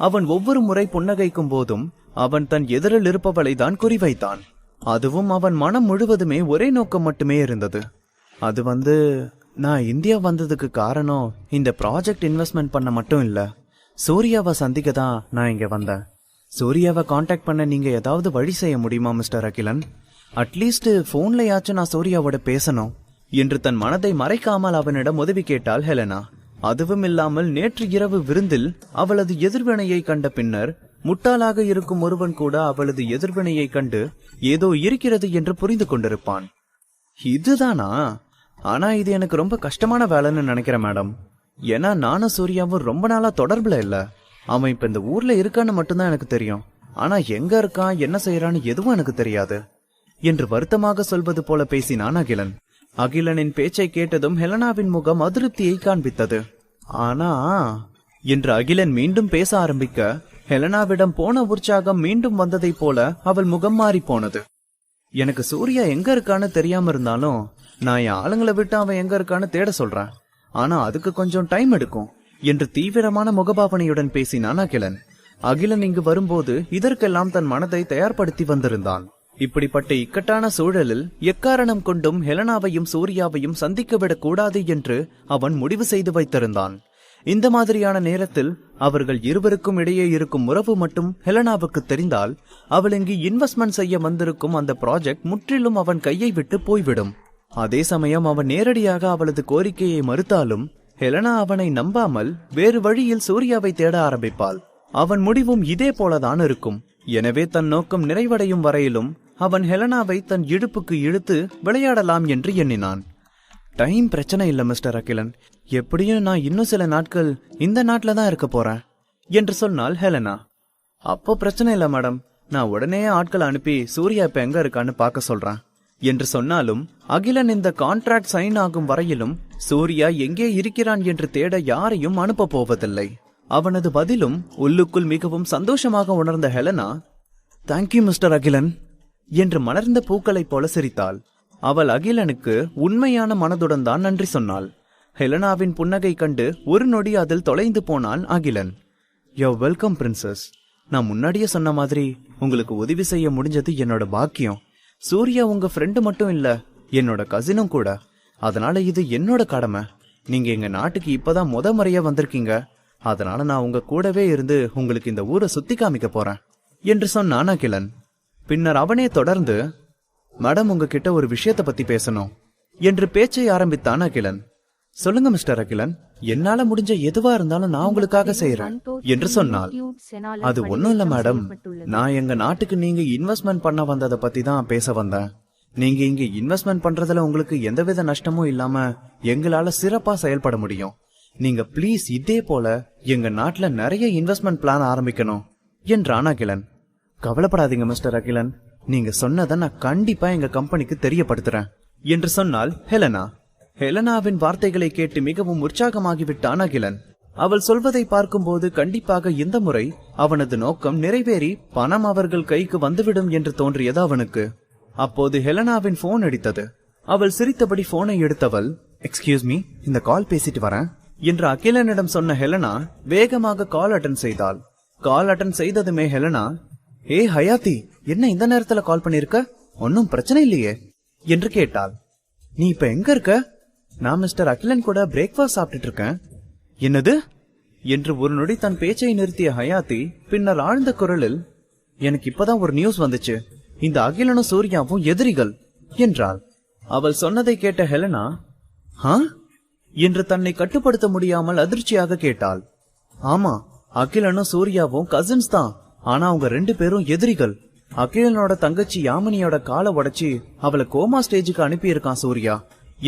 அவன் ஒவ்வொரு முறை புன்னகைக்கும் போதும் அவன் தன் எதிரில் இருப்பவளை தான் குறிவைத்தான். அதுவும் அவன் மனம் முழுவதுமே ஒரே நோக்கம் மட்டுமே இருந்தது. அது நான் இந்தியா வந்ததுக்கு காரணம் இந்த ப்ராஜெக்ட் இன்வெஸ்ட்மெண்ட் பண்ண மட்டும் இல்ல, சூர்யாவை சந்திக்க தான் நான் இங்க வந்தேன். சூர்யாவை காண்டாக்ட் பண்ண நீங்க ஏதாவது வழி செய்ய முடியுமா மிஸ்டர் அகிலன்? அட்லீஸ்ட் போன்லயாச்சும் நான் சூர்யாவோட பேசணும் என்று தன் மனதை மறைக்காமல் அவனிடம் உதவி கேட்டாள் ஹெலனா. அதுவும் இல்லாமல் நேற்று இரவு விருந்தில் அவளது எதிர்வினையை கண்ட பின்னர் முட்டாளாக இருக்கும் ஒருவன் கூட அவளது எதிர்வினையை கண்டு ஏதோ இருக்கிறது என்று புரிந்து கொண்டிருப்பான். இதுதானா? ஆனா இது எனக்கு ரொம்ப கஷ்டமான வேலைன்னு நினைக்கிறேன் மேடம். ஏன்னா நானும் சூர்யாவும் ரொம்ப நாளா தொடர்புல இல்ல. அவன் இப்ப இந்த ஊர்ல இருக்கான்னு மட்டும்தான் எனக்கு தெரியும். ஆனா எங்க இருக்கான், என்ன செய்யறான்னு எதுவும் எனக்கு தெரியாது என்று வருத்தமாக சொல்வது போல பேசினான் அகிலன். அகிலனின் பேச்சை கேட்டதும் ஹெலனாவின் முகம் அதிருப்தியை காண்பித்தது. ஆனா என்று அகிலன் மீண்டும் பேச ஆரம்பிக்க ஹெலனாவிடம் போன உற்சாகம் மீண்டும் வந்ததை போல அவள் முகம் மாறி போனது. எனக்கு சூர்யா எங்க இருக்கான்னு தெரியாம இருந்தாலும் நான் என் ஆளுங்களை விட்டு அவன் எங்க இருக்கான்னு தேட சொல்றேன். ஆனா அதுக்கு கொஞ்சம் டைம் எடுக்கும் என்று தீவிரமான முகபாவனையுடன் பேசினான் அகிலன். அகிலன் இங்கு வரும்போது இதற்கெல்லாம் தன் மனதை தயார்படுத்தி வந்திருந்தான். இப்படிப்பட்ட இக்கட்டான சூழலில் எக்காரணம் கொண்டும் ஹெலனாவையும் சூர்யாவையும் சந்திக்கவிடக் கூடாது என்று அவன் முடிவு செய்து வைத்திருந்தான். இந்த மாதிரியான நேரத்தில் அவர்கள் இருவருக்கும் இடையே இருக்கும் உறவு மட்டும் ஹெலனாவுக்கு தெரிந்தால் அவள் இங்கு இன்வெஸ்ட்மெண்ட் செய்ய வந்திருக்கும் அந்த ப்ராஜெக்ட் முற்றிலும் அவன் கையை விட்டு போய்விடும். அதே சமயம் அவன் நேரடியாக அவளது கோரிக்கையை மறுத்தாலும் ஹெலனா அவனை நம்பாமல் வேறு வழியில் சூர்யாவை தேட ஆரம்பிப்பாள். அவன் முடிவும் இதே போலதான் இருக்கும். எனவே தன் நோக்கம் நிறைவடையும் வரையிலும் அவன் ஹெலனாவை தன் இடுப்புக்கு இழுத்து விளையாடலாம் என்று எண்ணினான். டைம் பிரச்சனை இல்ல மிஸ்டர் அகிலன், எப்படியும் நான் இன்னும் சில நாட்கள் இந்த நாட்டில தான் இருக்க போறேன் என்று சொன்னாள் ஹெலனா. அப்போ பிரச்சனை இல்ல மேடம், நான் உடனே ஆட்களை அனுப்பி சூர்யா இப்ப எங்க இருக்கான்னு பார்க்க சொல்றேன் என்று சொன்னாலும் அகிலன் இந்த கான்ட்ராக்ட் சைன் ஆகும் வரையிலும் சூர்யா எங்கே இருக்கிறான் என்று தேட யாரையும் அனுப்ப போவதில்லை. அவனது பதிலும் உள்ளுக்குள் மிகவும் சந்தோஷமாக உணர்ந்த ஹெலனா, தேங்க்யூ மிஸ்டர் அகிலன் என்று மலர்ந்த பூக்களைப் போல சிரித்தாள். அவள் அகிலனுக்கு உண்மையான மனதுடன் தான் நன்றி சொன்னாள். ஹெலனாவின் புன்னகை கண்டு ஒரு நொடி அதில் தொலைந்து போனான் அகிலன். யோ வெல்கம் பிரின்சஸ். நான் முன்னாடியே சொன்ன மாதிரி உங்களுக்கு உதவி செய்ய முடிஞ்சது என்னோட பாக்கியம். சூர்யா உங்க ஃப்ரெண்டு மட்டும் இல்ல, என்னோட கசினும் கூட. அதனால இது என்னோட கடமை. நீங்க எங்க நாட்டுக்கு இப்பதான் முறையா வந்திருக்கீங்க. அதனால நான் உங்க கூடவே இருந்து உங்களுக்கு இந்த ஊரை சுத்தி காமிக்க போறேன் என்று சொன்னான் அகிலன். பின்னர் அவனே தொடர்ந்து, மேடம் உங்ககிட்ட ஒரு விஷயத்தை பத்தி பேசணும் என்று பேச்சை ஆரம்பித்தான் அகிலன். சொல்லுங்க மிஸ்டர் அகிலன், என்னால முடிஞ்ச எதுவா இருந்தாலும் நான் உங்களுக்காக செய்யறேன் என்று சொன்னாள். அது ஒண்ணும் இல்ல மேடம், நான் எங்க நாட்டுக்கு நீங்க இன்வெஸ்ட்மெண்ட் பண்ண வந்ததை பத்தி தான் பேச வந்தேன். நீங்க இங்க இன்வெஸ்ட்மெண்ட் பண்றதுல உங்களுக்கு எந்தவித நஷ்டமும் இல்லாம எங்களால சிறப்பா செயல்பட முடியும். நீங்க பிளீஸ் இதே போல எங்க நாட்டுல நிறைய இன்வெஸ்ட்மெண்ட் பிளான் ஆரம்பிக்கணும் என்றான் அகிலன். கவலைப்படாதீங்க மிஸ்டர் அகிலன், நீங்க சொன்னதை நான் கண்டிப்பா எங்க கம்பெனிக்கு தெரியப்படுத்துறேன் என்று சொன்னாள் ஹெலனா. ஹெலனாவின் வார்த்தைகளை கேட்டு மிகவும் உற்சாகமாகிவிட்டான் அகிலன். அவள் சொல்வதை பார்க்கும்போது கண்டிப்பாக இந்த முறை அவனது நோக்கம் நிறைவேறி பணம் அவர்கள் கைக்கு வந்துவிடும் என்று தோன்றியது அவனுக்கு. அப்போது ஹெலனாவின் போன் அடித்தது. அவள் சிரித்தபடி போனை எடுத்தவள், எக்ஸ்கியூஸ் மீ, இந்த கால் பேசிட்டு வரேன் என்று அகிலனிடம் சொன்ன ஹெலனா வேகமாக கால் அட்டன் செய்தாள். கால் அட்டன் செய்ததுமே ஹெலனா, ஏ ஹயாத்தி, என்ன இந்த நேரத்துல கால் பண்ணிருக்க? ஒன்னும் பிரச்சனை இல்லையே என்று கேட்டாள். நீ இப்ப எங்க இருக்க? நான் மிஸ்டர் அகிலன் கூட பிரேக்ஃபாஸ்ட் சாப்பிட்டுட்டு இருக்கேன். என்னது என்று ஒரு நொடி தன் பேச்சை நிறுத்திய ஹயாத்தி பின்னர் ஆழ்ந்த குரலில், எனக்கு இப்பதான் ஒரு நியூஸ் வந்துச்சு, இந்த அகிலனும் சூர்யாவும் எதிரிகள் என்றாள். அவள் சொன்னதை கேட்ட ஹெலனா, ஹா என்று தன்னை கட்டுப்படுத்த முடியாமல் அதிர்ச்சியாக கேட்டாள். ஆமா, அகிலனும் சூர்யாவும் கசின்ஸ் தான், ஆனா அவங்க 2 பேரும் எதிரிகள். அகிலனோட தங்கச்சி யாமினியோட காலை உடைச்சி அவளை கோமா ஸ்டேஜுக்கு அனுப்பி இருக்கான் சூர்யா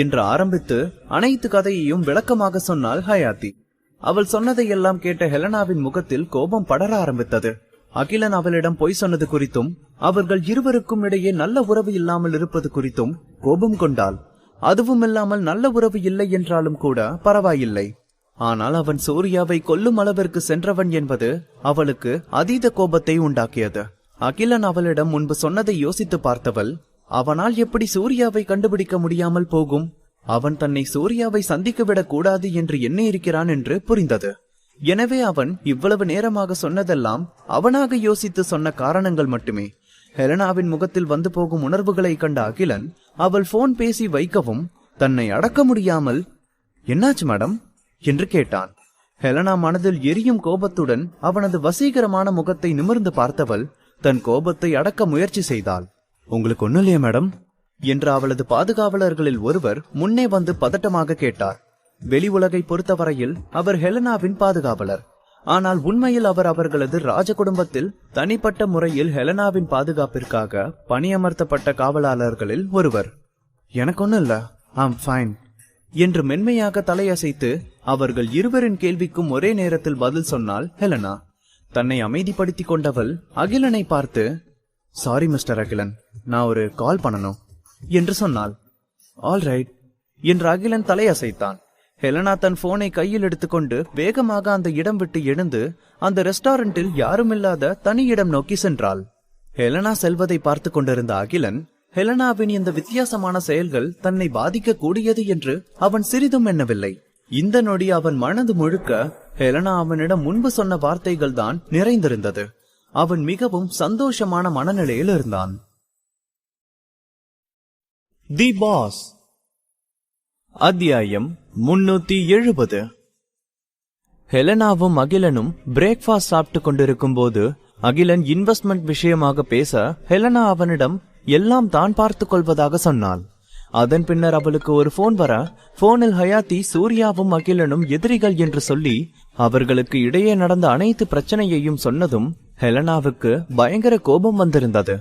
என்று ஆரம்பித்து அனைத்து கதையையும் விளக்கமாக சொன்னாள் ஹயாத்தி. அவள் சொன்னதையெல்லாம் கேட்ட ஹெலனாவின் முகத்தில் கோபம் படர ஆரம்பித்தது. அகிலன் அவளிடம் பொய் சொன்னது குறித்தும் அவர்கள் இருவருக்கும் இடையே நல்ல உறவு இல்லாமல் இருப்பது குறித்தும் கோபம் கொண்டாள். அதுவும் இல்லாமல் நல்ல உறவு இல்லை என்றாலும் கூட பரவாயில்லை, ஆனால் அவன் சூர்யாவை கொல்லும் அளவிற்கு சென்றவன் என்பது அவளுக்கு அதீத கோபத்தை உண்டாக்கியது. அகிலன் அவளிடம் முன்பு சொன்னதை யோசித்து பார்த்தவள், அவனால் எப்படி சூர்யாவை கண்டுபிடிக்க முடியாமல் போகும்? அவன் தன்னை சூர்யாவை சந்திக்கவிடக் கூடாது என்று எண்ணி இருக்கிறான் என்று புரிந்தது. எனவே அவன் இவ்வளவு நேரமாக சொன்னதெல்லாம் அவனாக யோசித்து சொன்ன காரணங்கள் மட்டுமே. ஹெலனாவின் முகத்தில் வந்து போகும் உணர்வுகளை கண்ட அகிலன் அவள் போன் பேசி வைக்கவும் தன்னை அடக்க முடியாமல், என்னாச்சு மேடம் என்று கேட்டான். ஹெலனா மனதில் எரியும் கோபத்துடன் அவனது வசீகரமான முகத்தை நிமிர்ந்து பார்த்தவள் தன் கோபத்தை அடக்க முயற்சி செய்தாள். உங்களுக்கு ஒண்ணும் இல்லையா மேடம் என்று அவளது பாதுகாவலர்களில் ஒருவர் முன்னே வந்து பதட்டமாக கேட்டார். வெளி உலகை பொறுத்தவரையில் அவர் ஹெலனாவின் பாதுகாவலர். ஆனால் உண்மையில் அவர் அவர்களது ராஜ குடும்பத்தில் தனிப்பட்ட முறையில் ஹெலனாவின் பாதுகாப்பிற்காக பணியமர்த்தப்பட்ட காவலாளர்களில் ஒருவர். எனக்கு ஒண்ணும் இல்ல, ஐம் ஃபைன் என்று மென்மையாக தலையசைத்து அவர்கள் இருவரின் கேள்விக்கும் ஒரே நேரத்தில் பதில் சொன்னாள் ஹெலனா. தன்னை அமைதிப்படுத்திக் கொண்டவள் அகிலனை பார்த்து, சாரி மிஸ்டர் அகிலன், நான் ஒரு கால் பண்ணணும் என்று சொன்னாள். ஆல்ரைட் என்று அகிலன் தலையசைத்தான். ஹெலனா தன் போனை கையில் எடுத்துக்கொண்டு வேகமாக அந்த இடம் விட்டு எழுந்து அந்த ரெஸ்டாரண்டில் யாருமில்லாத தனி இடம் நோக்கி சென்றாள். ஹெலனா செல்வதை பார்த்து கொண்டிருந்த அகிலன் ஹெலனாவின் இந்த வித்தியாசமான செயல்கள் தன்னை பாதிக்க கூடியது என்று அவன் சிறிதும் எண்ணவில்லை. இந்த நொடி அவன் மனது முழுக்க ஹெலனா அவனிடம் முன்பு சொன்ன வார்த்தைகள் தான் நிறைந்திருந்தது. அவன் மிகவும் சந்தோஷமான மனநிலையில் இருந்தான். தி பாஸ் அத்தியாயம் 370. ஹெலனாவும் அகிலனும் பிரேக்ஃபாஸ்ட் சாப்பிட்டு கொண்டிருக்கும் போது அகிலன் இன்வெஸ்ட்மெண்ட் விஷயமாக பேச ஹெலனா அவனிடம் எல்லாம் தான் பார்த்துக் கொள்வதாக சொன்னாள். அதன் பின்னர் அவளுக்கு ஒரு போன் வர, போனில் ஹயாத்தி சூர்யாவும் அகிலனும் எதிரிகள் என்று சொல்லி அவர்களுக்கு இடையே நடந்த அனைத்து பிரச்சனையையும் சொன்னதும் ஹெலனாவுக்கு பயங்கர கோபம் வந்திருந்தது.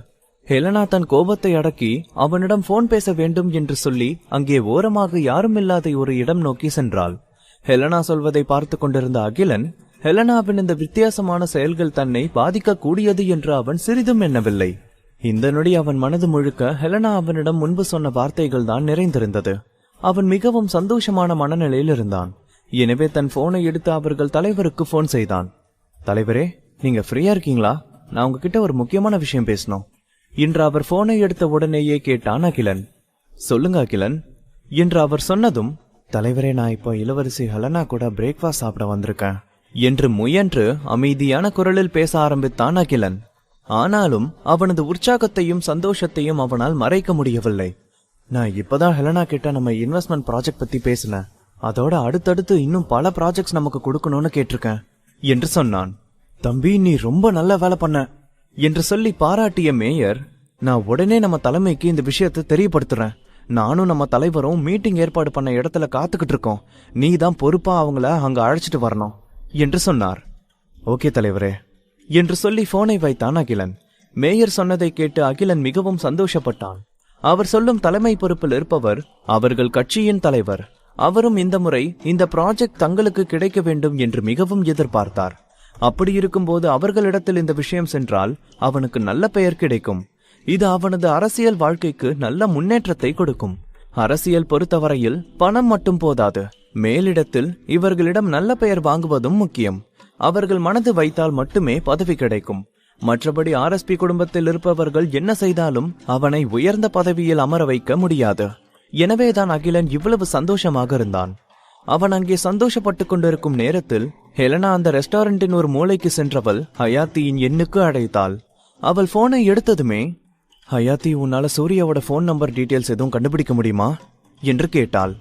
ஹெலனா தன் கோபத்தை அடக்கி அவனிடம் போன் பேச வேண்டும் என்று சொல்லி அங்கே ஓரமாக யாரும் இல்லாத ஒரு இடம் நோக்கி சென்றாள். ஹெலனா சொல்வதை பார்த்து கொண்டிருந்த அகிலன் ஹெலனாவின் இந்த வித்தியாசமான செயல்கள் தன்னை பாதிக்க கூடியது என்று அவன் சிறிதும் எண்ணவில்லை. இந்த நொடி அவன் மனது முழுக்க ஹெலனா அவனிடம் முன்பு சொன்ன வார்த்தைகள் தான் நிறைந்திருந்தது. அவன் மிகவும் சந்தோஷமான மனநிலையில் இருந்தான். எனவே தன் போனை எடுத்து அவர்கள் தலைவருக்கு போன் செய்தான். தலைவரே, நீங்க ஃப்ரீயா இருக்கீங்களா? நான் உங்ககிட்ட ஒரு முக்கியமான விஷயம் பேசணும் என்று அவர் போனை எடுத்த உடனேயே கேட்டான் அகிலன். சொல்லுங்க அகிலன் என்று அவர் சொன்னதும், தலைவரே, நான் இப்போ இளவரசி ஹெலனா கூட பிரேக்ஃபாஸ்ட் சாப்பிட வந்திருக்கேன் என்று முயன்று அமைதியான குரலில் பேச ஆரம்பித்தான் அகிலன். ஆனாலும் அவனது உற்சாகத்தையும் சந்தோஷத்தையும் அவனால் மறைக்க முடியவில்லை. நான் இப்பதான் ஹெலனா கிட்ட நம்ம இன்வெஸ்ட்மெண்ட் ப்ராஜெக்ட் பத்தி பேசினேன். அதோட அடுத்தடுத்து இன்னும் பல ப்ராஜெக்ட்ஸ் நமக்கு கொடுக்கணும்னு கேட்டிருக்கேன் என்று சொன்னான். தம்பி, நீ ரொம்ப நல்ல வேலை பண்ண என்று சொல்லி பாராட்டிய மேயர், நான் உடனே நம்ம தலைமைக்கு இந்த விஷயத்தை தெரியப்படுத்துறேன். நானும் நம்ம தலைவரும் மீட்டிங் ஏற்பாடு பண்ண இடத்துல காத்துக்கிட்டு இருக்கோம். நீ தான் பொறுப்பா அவங்கள அங்க அழைச்சிட்டு வரணும் என்று சொன்னார். ஓகே தலைவரே என்று சொல்லி போனை வைத்தான் அகிலன். மேயர் சொன்னதை கேட்டு அகிலன் மிகவும் சந்தோஷப்பட்டான். அவர் சொல்லும் தலைமை பொறுப்பில் இருப்பவர் அவர்கள் கட்சியின் தலைவர். அவரும் இந்த முறை இந்த ப்ராஜெக்ட் தங்களுக்கு கிடைக்க வேண்டும் என்று மிகவும் எதிர்பார்த்தார். அப்படி இருக்கும்போது அவர்களிடத்தில் இந்த விஷயம் சென்றால் அவனுக்கு நல்ல பெயர் கிடைக்கும். இது அவனது அரசியல் வாழ்க்கைக்கு நல்ல முன்னேற்றத்தை கொடுக்கும். அரசியல் பொறுத்தவரையில் பணம் மட்டும் போதாது, மேலிடத்தில் இவர்களிடம் நல்ல பெயர் வாங்குவதும் முக்கியம். அவர்கள் மனது வைத்தால் மட்டுமே பதவி கிடைக்கும். மற்றபடி ஆர்எஸ்பி குடும்பத்தில் இருப்பவர்கள் என்ன செய்தாலும் அவனை உயர்ந்த பதவியில் அமர வைக்க முடியாது. எனவேதான் அகிலன் இவ்வளவு சந்தோஷமாக இருந்தான். அவன் அங்கே சந்தோஷப்பட்டுக் கொண்டிருக்கும் நேரத்தில் ஹெலனா அந்த ரெஸ்டாரண்டின் ஒரு மூலைக்கு சென்றவள் ஹயாத்தியின் எண்ணுக்கு அழைத்தாள். அவள் போனை எடுத்ததுமே, ஹயாத்தி, உன்னால சூர்யாவோட போன் நம்பர் டீடைல்ஸ் எதுவும் கண்டுபிடிக்க முடியுமா என்று கேட்டாள்.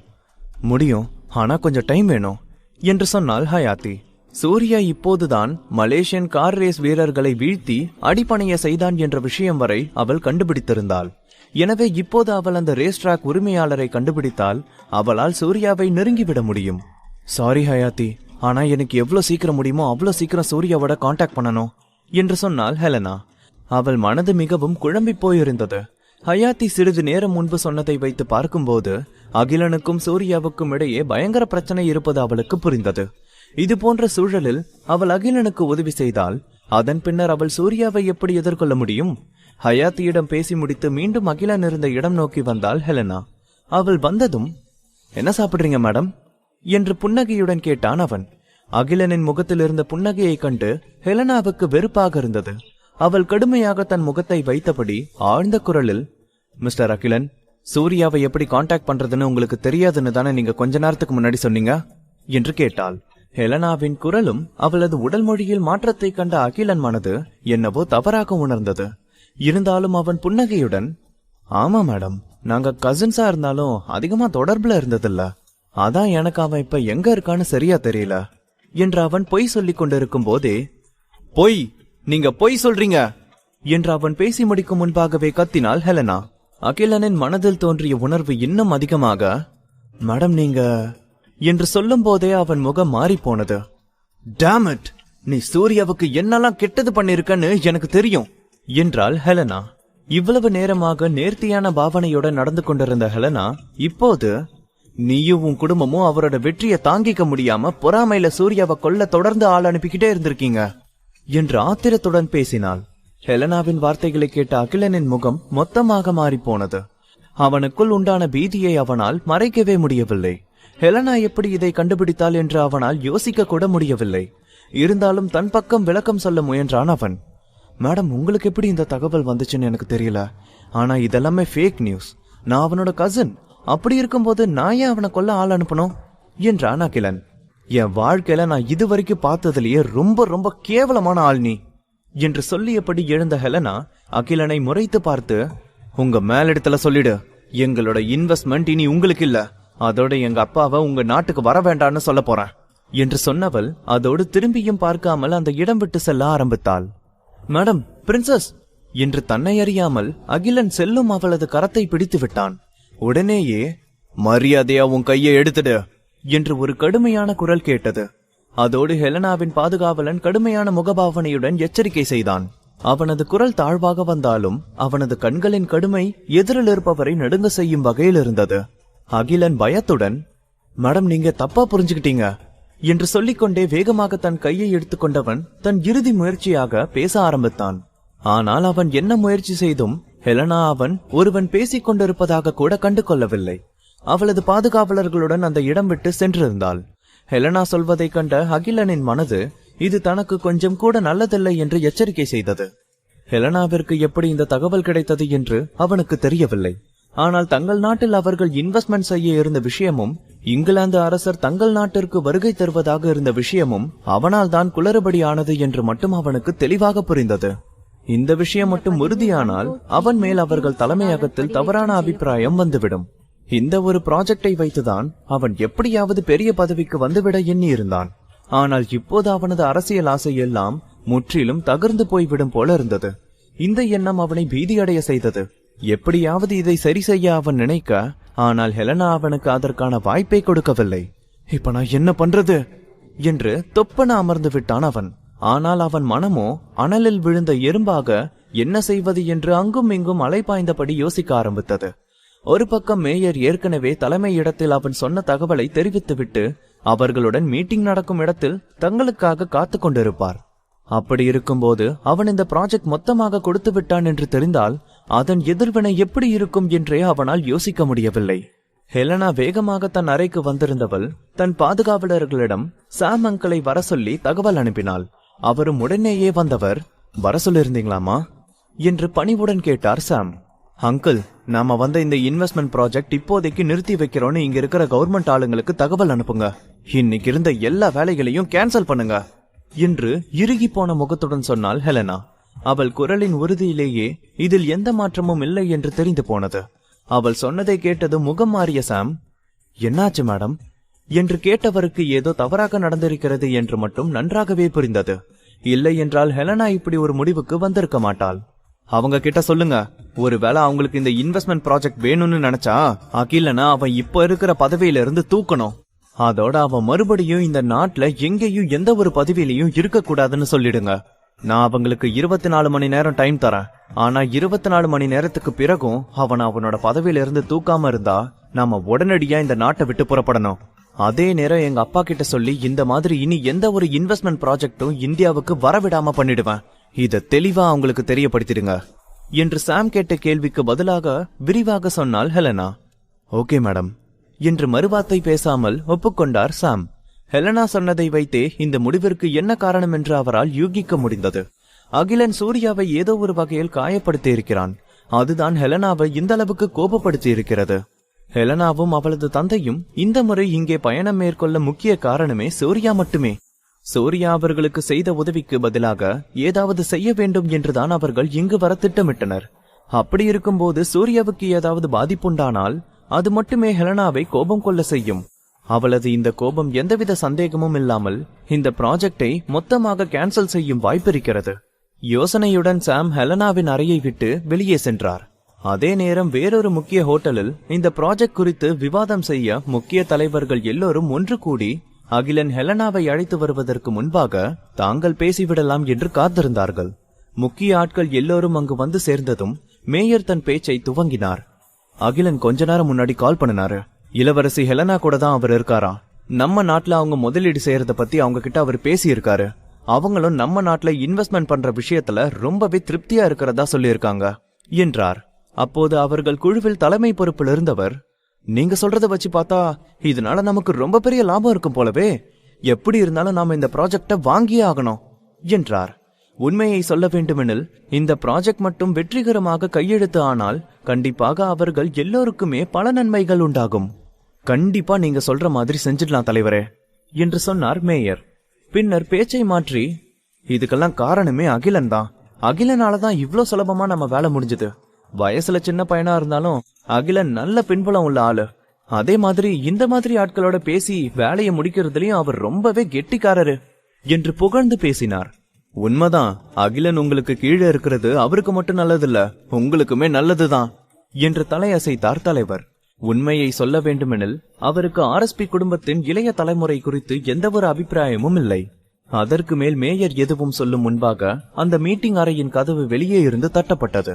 முடியும், ஆனா கொஞ்சம் டைம் வேணும் என்று சொன்னாள் ஹயாத்தி. சூர்யா இப்போதுதான் மலேசியன் கார் ரேஸ் வீரர்களை வீழ்த்தி அடிப்பணைய செய்தான் என்ற விஷயம் வரை அவள் கண்டுபிடித்திருந்தாள். எனவே இப்போது அவள் அந்த ரேஸ் டிராக் உரிமையாளரை கண்டுபிடித்தால் அவளால் சூர்யாவை நெருங்கிவிட முடியும். சாரி ஹயாத்தி, ஆனா எனக்கு எவ்வளவு சீக்கிரம் முடியுமோ அவ்வளவு சீக்கிரம் சூர்யாவோட காண்டாக்ட் பண்ணணும் என்று சொன்னாள் ஹெலனா. அவள் மனது மிகவும் குழம்பி போயிருந்தது. ஹயாத்தி சிறிது நேரம் முன்பு சொன்னதை வைத்து பார்க்கும்போது அகிலனுக்கும் சூர்யாவுக்கும் இடையே பயங்கர பிரச்சனை இருப்பது அவளுக்கு புரிந்தது. இது போன்ற சூழலில் அவள் அகிலனுக்கு உதவி செய்தால் அதன் பின்னர் அவள் சூர்யாவை எப்படி எதிர்கொள்ள முடியும்? ஹயாத்தியிடம் பேசி முடித்து மீண்டும் அகிலன் இருந்த இடம் நோக்கி வந்தாள் ஹெலனா. அவள் வந்ததும், என்ன சாப்பிடுறீங்க மேடம் என்று புன்னகையுடன் கேட்டான் அவன். அகிலனின் முகத்தில் இருந்த புன்னகையை கண்டு ஹெலனாவுக்கு வெறுப்பாக இருந்தது. அவள் கடுமையாக தன் முகத்தை வைத்தபடி ஆழ்ந்த குரலில், மிஸ்டர் அகிலன், சூர்யாவை எப்படி காண்டாக்ட் பண்றதுன்னு உங்களுக்கு தெரியாதுன்னு தானே நீங்க கொஞ்ச நேரத்துக்கு முன்னாடி சொன்னீங்க என்று கேட்டாள். ஹெலனாவின் குரலும் அவளது உடல் மொழியில் மாற்றத்தை கண்ட அகிலன் மனது என்னவோ தவறாக உணர்ந்தது. இருந்தாலும் அவன் புன்னகையுடன், ஆமா மேடம், நாங்க கசின்ஸா இருந்தாலும் அதிகமா தொடர்புல இருந்ததில்ல, அதான் எனக்கு அவன் இப்ப எங்க இருக்கான்னு சரியா தெரியல என்று அவன் பொய் சொல்லிக் கொண்டிருக்கும் போதே, பொய், நீங்க பொய் சொல்றீங்க என்று அவன் பேசி முடிக்கும் முன்பாகவே கத்தினாள் ஹெலனா. அகிலனின் மனதில் தோன்றிய உணர்வு இன்னும் அதிகமாக, மேடம் நீங்க என்று சொல்லும் போதே அவன் முகம் மாறி போனது. டேம் இட், நீ சூர்யாவுக்கு என்னெல்லாம் கெட்டது பண்ணிருக்கன்னு எனக்கு தெரியும் என்றாள் ஹெலனா. இவ்வளவு நேரமாக நேர்த்தியான பாவனையுடன் நடந்து கொண்டிருந்த ஹெலனா இப்போது, நீயும் உன் குடும்பமும் அவரோட வெற்றியை தாங்கிக்க முடியாம பொறாமையில சூர்யாவை கொல்ல தொடர்ந்து ஆள் அனுப்பிக்கிட்டே இருந்திருக்கீங்க என்று ஆத்திரத்துடன் பேசினாள். ஹெலனாவின் வார்த்தைகளை கேட்ட அகிலனின் முகம் மொத்தமாக மாறி போனது. அவனுக்குள் உண்டான பீதியை அவனால் மறைக்கவே முடியவில்லை. ஹெலனா எப்படி இதை கண்டுபிடித்தாள் என்று அவனால் யோசிக்க கூட முடியவில்லை. இருந்தாலும் தன் பக்கம் விளக்கம் சொல்ல முயன்றான் அவன். மேடம், உங்களுக்கு எப்படி இந்த தகவல் வந்துச்சுன்னு எனக்கு தெரியல, ஆனா இதெல்லாமே ஃபேக் நியூஸ். நான் அவனோட கசின், அப்படி இருக்கும்போது நான் ஏன் அவனை கொல்ல ஆள் அனுப்பணும் என்றான் அகிலன். என் வாழ்க்கையில நான் இதுவரைக்கும் பார்த்ததுலயே ரொம்ப ரொம்ப கேவலமான ஆள் நீ என்று சொல்லியபடி எழுந்த ஹெலனா அகிலனை முறைத்து பார்த்து, உங்க மேலிடத்துல சொல்லிடு, எங்களோட இன்வெஸ்ட்மெண்ட் இனி உங்களுக்கு இல்ல, அதோட எங்க அப்பாவை உங்க நாட்டுக்கு வர வேண்டான்னு சொல்ல போறேன் என்று சொன்னவள் அதோடு திரும்பியும் பார்க்காமல் அந்த இடம் விட்டு செல்ல ஆரம்பித்தாள். மேடம், பிரின்சஸ் என்று தன்னை அறியாமல் அகிலன் செல்லும் அவளது கரத்தை பிடித்து விட்டான். உடனேயே, மரியாதையா உன் கையை எடுத்துடு என்று ஒரு கடுமையான குரல் கேட்டது. அதோடு ஹெலனாவின் பாதுகாவலன் கடுமையான முகபாவனையுடன் எச்சரிக்கை செய்தான். அவனது குரல் தாழ்வாக வந்தாலும் அவனது கண்களின் கடுமை எதிரில் இருப்பவரை நடுங்க செய்யும் வகையில் இருந்தது. அகிலன் பயத்துடன், மேடம் நீங்க தப்பா புரிஞ்சுக்கிட்டீங்க என்று சொல்லிக்கொண்டே வேகமாக தன் கையை எடுத்துக்கொண்டவன் தன் இறுதி முயற்சியாக பேச ஆரம்பித்தான். ஆனால் அவன் என்ன முயற்சி செய்தும் ஹெலனா அவன் ஒருவன் பேசிக் கொண்டிருப்பதாக கூட கண்டு கொள்ளவில்லை. அவளது பாதுகாவலர்களுடன் அந்த இடம் விட்டு சென்றிருந்தாள். ஹெலனா சொல்வதை கண்ட அகிலனின் மனது இது தனக்கு கொஞ்சம் கூட நல்லதில்லை என்று எச்சரிக்கை செய்தது. ஹெலனாவிற்கு எப்படி இந்த தகவல் கிடைத்தது என்று அவனுக்கு தெரியவில்லை. ஆனால் தங்கள் நாட்டில் அவர்கள் இன்வெஸ்ட்மெண்ட் செய்ய இருந்த விஷயமும் இங்கிலாந்து அரசர் தங்கள் நாட்டிற்கு வருகை தருவதாக இருந்த விஷயமும் அவனால் தான் குளறுபடியானது என்று மட்டும் அவனுக்கு தெளிவாக புரிந்தது. இந்த விஷயம் மட்டும் உறுதியானால் அவன் மேல் அவர்கள் தலைமையகத்தில் தவறான அபிப்பிராயம் வந்துவிடும். இந்த ஒரு ப்ராஜெக்டை வைத்துதான் அவன் எப்படியாவது பெரிய பதவிக்கு வந்துவிட எண்ணி இருந்தான். ஆனால் இப்போது அவனது அரசியல் ஆசை எல்லாம் முற்றிலும் தகர்ந்து போய்விடும் போல இருந்தது. இந்த எண்ணம் அவனை பீதியடைய செய்தது. எப்படியாவது இதை சரி செய்ய அவன் நினைக்க, ஆனால் ஹெலனா அவனுக்கு அதற்கான வாய்ப்பை கொடுக்கவில்லை. இப்ப நான் என்ன பண்றது என்று தொப்பன அமர்ந்து விட்டான் அவன். ஆனால் அவன் மனமோ அனலில் விழுந்த எறும்பாக என்ன செய்வது என்று அங்கும் இங்கும் அலைபாய்ந்தபடி யோசிக்க ஆரம்பித்தது. ஒரு பக்கம் மேயர் ஏற்கனவே தலைமை இடத்தில் அவன் சொன்ன தகவலை தெரிவித்துவிட்டு அவர்களுடன் மீட்டிங் நடக்கும் இடத்தில் தங்களுக்காக காத்து கொண்டிருப்பார். அப்படி இருக்கும்போது அவன் இந்த ப்ராஜெக்ட் மொத்தமாக கொடுத்து விட்டான் என்று தெரிந்தால் அதன் எதிர்வினை எப்படி இருக்கும் என்றே அவனால் யோசிக்க முடியவில்லை. ஹெலனா வேகமாக தன் அறைக்கு வந்திருந்தவள் தன் பாதுகாவலர்களிடம் சாம் அங்கிளை வர சொல்லி தகவல் அனுப்பினாள். அவரும் உடனேயே வந்தவர், வர சொல்லிருந்தீங்களாமா என்று பணிவுடன் கேட்டார் சாம். அங்கிள், நாம வந்த இந்த இன்வெஸ்ட்மெண்ட் ப்ராஜெக்ட் இப்போதைக்கு நிறுத்தி வைக்கிறோன்னு இங்க இருக்கிற கவர்மெண்ட் ஆளுங்களுக்கு தகவல் அனுப்புங்க. இன்னைக்கு இருந்த எல்லா வேலைகளையும் கேன்சல் பண்ணுங்க என்று இறுகி போன முகத்துடன் சொன்னாள் ஹெலனா. அவள் குரலின் உறுதியிலேயே இதில் எந்த மாற்றமும் இல்லை என்று தெரிந்து போனது. அவள் சொன்னதை கேட்டது முகம் மாறிய சாம், என்னாச்சு மேடம் என்று கேட்டவருக்கு ஏதோ தவறாக நடந்திருக்கிறது என்று மட்டும் நன்றாகவே புரிந்தது. இல்லை என்றால் ஹெலனா இப்படி ஒரு முடிவுக்கு வந்திருக்க மாட்டாள். அவங்க கிட்ட சொல்லுங்க, ஒருவேளை அவங்களுக்கு இந்த இன்வெஸ்ட்மெண்ட் ப்ராஜெக்ட் வேணும்னு நினைச்சா அகிலனா அவன் இப்ப இருக்கிற பதவியில இருந்து தூக்கணும். அதோட அவன் மறுபடியும் இந்த நாட்டுல எங்கேயும் எந்த ஒரு பதவியிலையும் இருக்க கூடாதுன்னு சொல்லிடுங்க. நான் அவங்களுக்கு 24 மணி நேரம் டைம் தரேன். ஆனா 24 மணி நேரத்துக்கு பிறகும் அவனோட பதவியில இருந்து தூக்காம இருந்தா நாம உடனடியா இந்த நாட்டை விட்டு புறப்படணும். அதே நேரம் எங்க அப்பா கிட்ட சொல்லி இந்த மாதிரி இனி எந்த ஒரு இன்வெஸ்ட்மெண்ட் ப்ராஜெக்டும் இந்தியாவுக்கு வரவிடாம பண்ணிடுவேன். இத தெளிவா அவங்களுக்கு தெரியப்படுத்திடுங்க என்று சாம் கேட்ட கேள்விக்கு பதிலாக விரிவாக சொன்னாள் ஹெலனா. ஓகே மேடம் என்று மறுவார்த்தை பேசாமல் ஒப்புக்கொண்டார் சாம். ஹெலனா சொன்னதை வைத்தே இந்த முடிவிற்கு என்ன காரணம் என்று அவரால் யூகிக்க முடிந்தது. அகிலன் சூர்யாவை ஏதோ ஒரு வகையில் காயப்படுத்தி இருக்கிறான். அதுதான் ஹெலனாவை இந்த அளவுக்கு கோபப்படுத்தி இருக்கிறது. ஹெலனாவும் அவளது தந்தையும் இந்த முறை இங்கே பயணம் மேற்கொள்ள முக்கிய காரணமே சூர்யா மட்டுமே. சூர்யா அவர்களுக்கு செய்த உதவிக்கு பதிலாக ஏதாவது செய்ய வேண்டும் என்றுதான் அவர்கள் இங்கு வர திட்டமிட்டனர். அப்படி இருக்கும்போது சூர்யாவுக்கு ஏதாவது பாதிப்புண்டானால் அது மட்டுமே ஹெலனாவை கோபம் கொள்ள செய்யும். அவளது இந்த கோபம் எந்தவித சந்தேகமும் இல்லாமல் இந்த ப்ராஜெக்டை மொத்தமாக கேன்சல் செய்யும் வாய்ப்பிருக்கிறது. யோசனையுடன் சாம் ஹெலனாவின் அறையை விட்டு வெளியே சென்றார். அதே நேரம் வேறொரு முக்கிய ஹோட்டலில் இந்த ப்ராஜெக்ட் குறித்து விவாதம் செய்ய முக்கிய தலைவர்கள் எல்லோரும் ஒன்று கூடி அகிலன் ஹெலனாவை அழைத்து வருவதற்கு முன்பாக தாங்கள் பேசிவிடலாம் என்று காத்திருந்தார்கள். முக்கிய ஆட்கள் எல்லோரும் அங்கு வந்து சேர்ந்ததும் மேயர் தன் பேச்சை துவங்கினார். அகிலன் கொஞ்ச நேரம் முன்னாடி கால் பண்ணினாரு. இளவரசி ஹெலனா கூட தான் அவர் இருக்காரா. நம்ம நாட்டுல அவங்க முதலீடு செய்யறத பத்தி அவங்க கிட்ட அவர் பேசி இருக்காரு. அவங்களும் நம்ம நாட்டுல இன்வெஸ்ட்மெண்ட் பண்ற விஷயத்துல ரொம்பவே திருப்தியா இருக்கிறதா சொல்லியிருக்காங்க என்றார். அப்போது அவர்கள் குழுவில் தலைமை பொறுப்பில் இருந்தவர், நீங்க சொல்றத வச்சு பார்த்தா இதனால நமக்கு ரொம்ப பெரிய லாபம் இருக்கும் போலவே. எப்படி இருந்தாலும் நாம இந்த ப்ராஜெக்ட வாங்கியே ஆகணும் என்றார். உண்மையை சொல்ல வேண்டுமெனில் இந்த ப்ராஜெக்ட் மட்டும் வெற்றிகரமாக கையெழுத்து ஆனால் கண்டிப்பாக அவர்கள் எல்லோருக்குமே பல நன்மைகள் உண்டாகும். கண்டிப்பா நீங்க சொல்ற மாதிரி செஞ்சிடலாம் தலைவரே என்று சொன்னார் மேயர். பின்னர் பேச்சை மாற்றி, இதுக்கெல்லாம் காரணமே அகிலன் தான். அகிலனாலதான் இவ்ளோ சுலபமா நம்ம வேலை முடிஞ்சது. வயசுல சின்ன பையனா இருந்தாலும் அகிலன் நல்ல பின்புலம் உள்ள ஆளு. அதே மாதிரி இந்த மாதிரி ஆட்களோட பேசி வேலையை முடிக்கிறதுலயும் அவர் ரொம்பவே கெட்டிக்காரரு என்று புகழ்ந்து பேசினார். உண்மைதான், அகிலன் உங்களுக்கு கீழே இருக்கிறது அவருக்கு மட்டும் நல்லதில்ல, உங்களுக்குமே நல்லதுதான் என்று தலையசைத்தார் தலைவர். உண்மையை சொல்ல வேண்டுமெனில் அவருக்கு ஆர்எஸ்பி குடும்பத்தின் இளைய தலைமுறை குறித்து எந்த ஒரு அபிப்பிராயமும் இல்லை. அதற்கு மேல் மேயர் எதுவும் சொல்லும் முன்பாக அந்த மீட்டிங் அறையின் கதவு வெளியே இருந்து தட்டப்பட்டது.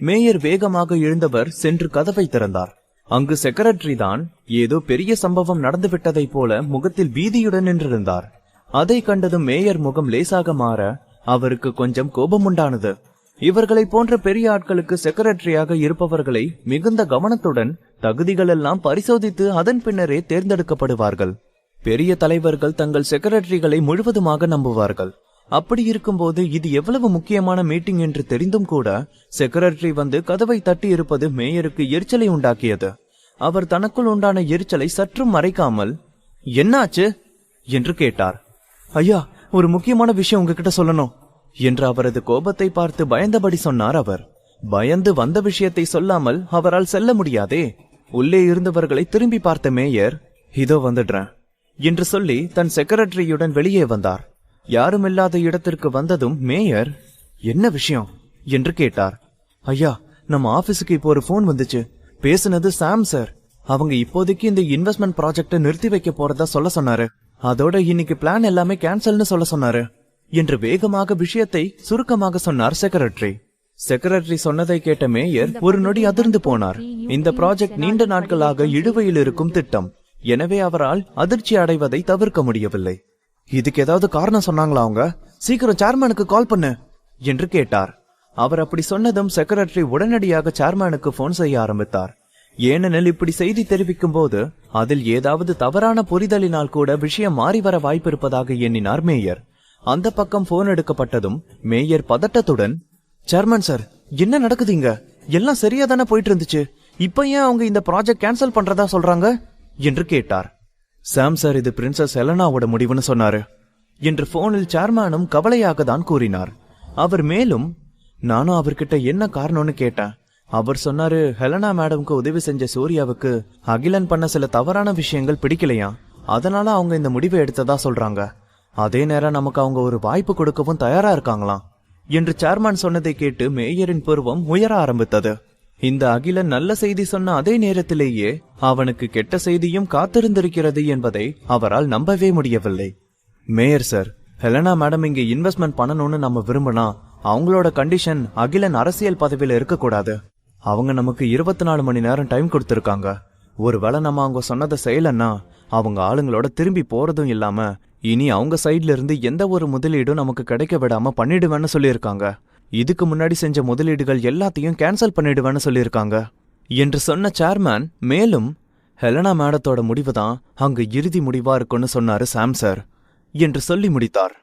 மேயர் வேகமாக எழுந்தவர் சென்று கதவை திறந்தார். அங்கு செக்ரட்டரி தான் ஏதோ பெரிய சம்பவம் நடந்துவிட்டதை போல முகத்தில் பீதியுடன் நின்றிருந்தார். அதை கண்டதும் மேயர் முகம் லேசாக மாற அவருக்கு கொஞ்சம் கோபம் உண்டானது. இவர்களை போன்ற பெரிய ஆட்களுக்கு செக்ரட்டரியாக இருப்பவர்களை மிகுந்த கவனத்துடன் தகுதிகள் எல்லாம் பரிசோதித்து அதன் பின்னரே தேர்ந்தெடுக்கப்படுவார்கள். பெரிய தலைவர்கள் தங்கள் செக்ரட்டரிகளை முழுவதுமாக நம்புவார்கள். அப்படி இருக்கும்போது இது எவ்வளவு முக்கியமான மீட்டிங் என்று தெரிந்தும் கூட செக்ரட்டரி வந்து கதவை தட்டி இருப்பது மேயருக்கு எரிச்சலை உண்டாக்கியது. அவர் தனக்குள் உண்டான எரிச்சலை சற்றும் மறைக்காமல், என்னாச்சு என்று கேட்டார். ஐயா, ஒரு முக்கியமான விஷயம் உங்ககிட்ட சொல்லணும் என்று அவரது கோபத்தை பார்த்து பயந்தபடி சொன்னார் அவர். பயந்து வந்த விஷயத்தை சொல்லாமல் அவரால் செல்ல முடியாதே. உள்ளே இருந்தவர்களை திரும்பி பார்த்த மேயர், இதோ வந்துடுறேன் என்று சொல்லி தன் செக்ரட்டரியுடன் வெளியே வந்தார். யாருமில்லாத இடத்திற்கு வந்ததும் மேயர், என்ன விஷயம் என்று கேட்டார். ஐயா, நம்ம ஆபீஸுக்கு இப்போ ஒரு போன் வந்துச்சு. பேசுனது சாம் சார். அவங்க இப்போதைக்கு இந்த இன்வெஸ்ட்மெண்ட் ப்ராஜெக்ட நிறுத்தி வைக்க போறதா சொல்ல சொன்னாரு. அதோட இன்னைக்கு பிளான் எல்லாமே கேன்சல்னு சொல்ல சொன்னாரு என்று வேகமாக விஷயத்தை சுருக்கமாக சொன்னார் செக்ரட்டரி. செக்ரட்டரி சொன்னதை கேட்ட மேயர் ஒரு நொடி அதிர்ந்து போனார். இந்த ப்ராஜெக்ட் நீண்ட நாட்களாக இழுவையில் இருக்கும் திட்டம். எனவே அவரால் அதிர்ச்சி அடைவதை தவிர்க்க முடியவில்லை. இதுக்கு ஏதாவது காரணம் சொன்னாங்களா அவங்க? சீக்கிரம் சேர்மனுக்கு கால் பண்ணு என்று கேட்டார். அவர் அப்படி சொன்னதும் செக்ரட்டரி உடனடியாக சேர்மனுக்கு போன் செய்ய ஆரம்பித்தார். ஏனெனில் இப்படி செய்தி தெரிவிக்கும் போது அதில் ஏதாவது தவறான புரிதலினால் கூட விஷயம் மாறி வர வாய்ப்பிருப்பதாக எண்ணினார் மேயர். அந்த பக்கம் போன் எடுக்கப்பட்டதும் மேயர் பதட்டத்துடன், சேர்மன் சார், என்ன நடக்குதுங்க? எல்லாம் சரியா தானே போயிட்டு இருந்துச்சு. இப்ப ஏன் அவங்க இந்த ப்ராஜெக்ட் கேன்சல் பண்றதா சொல்றாங்க என்று கேட்டார். சாம் சார், இது பிரின்சஸ் ஹெலனாவோட முடிவுன்னு சொன்னாரு என்று போனில் சேர்மனும் கவலையாக தான் கூறினார். அவர் மேலும், நானும் அவர்கிட்ட என்ன காரணம்னு கேட்டேன். அவர் சொன்னாரு, ஹெலனா மேடம்க்கு உதவி செஞ்ச சூர்யாவுக்கு அகிலன் பண்ண சில தவறான விஷயங்கள் பிடிக்கலையா, அதனால அவங்க இந்த முடிவை எடுத்ததா சொல்றாங்க. அதே நேரம் நமக்கு அவங்க ஒரு வாய்ப்பு கொடுக்கவும் தயாரா இருக்காங்களாம் என்று சேர்மன் சொன்னதை கேட்டு மேயரின் பருவம் உயர ஆரம்பித்தது. இந்த அகிலன் நல்ல செய்தி சொன்ன அதே நேரத்திலேயே அவனுக்கு கெட்ட செய்தியும் காத்திருந்திருக்கிறது என்பதை அவரால் நம்பவே முடியவில்லை. மேயர் சார், ஹெலனா மேடம் இங்க இன்வெஸ்ட்மெண்ட் பண்ணணும்னு நம்ம விரும்பினா அவங்களோட கண்டிஷன் அகிலன் அரசியல் பதவியில இருக்கக்கூடாது. அவங்க நமக்கு 24 மணி நேரம் டைம் கொடுத்திருக்காங்க. ஒருவேளை நம்ம அவங்க சொன்னதை செய்யலன்னா அவங்க ஆளுங்களோட திரும்பி போறதும் இல்லாம இனி அவங்க சைட்ல இருந்து எந்த ஒரு முதலீடும் நமக்கு கிடைக்க விடாம பண்ணிடுவேன்னு சொல்லியிருக்காங்க. இதுக்கு முன்னாடி செஞ்ச முதலீடுகள் எல்லாத்தையும் கேன்சல் பண்ணிடுவேன்னு சொல்லியிருக்காங்க என்று சொன்ன சேர்மன் மேலும், ஹெலனா மேடத்தோட முடிவுதான் அங்க இறுதி முடிவா இருக்குன்னு சொன்னாரு சாம் சார் என்று சொல்லி முடித்தார்.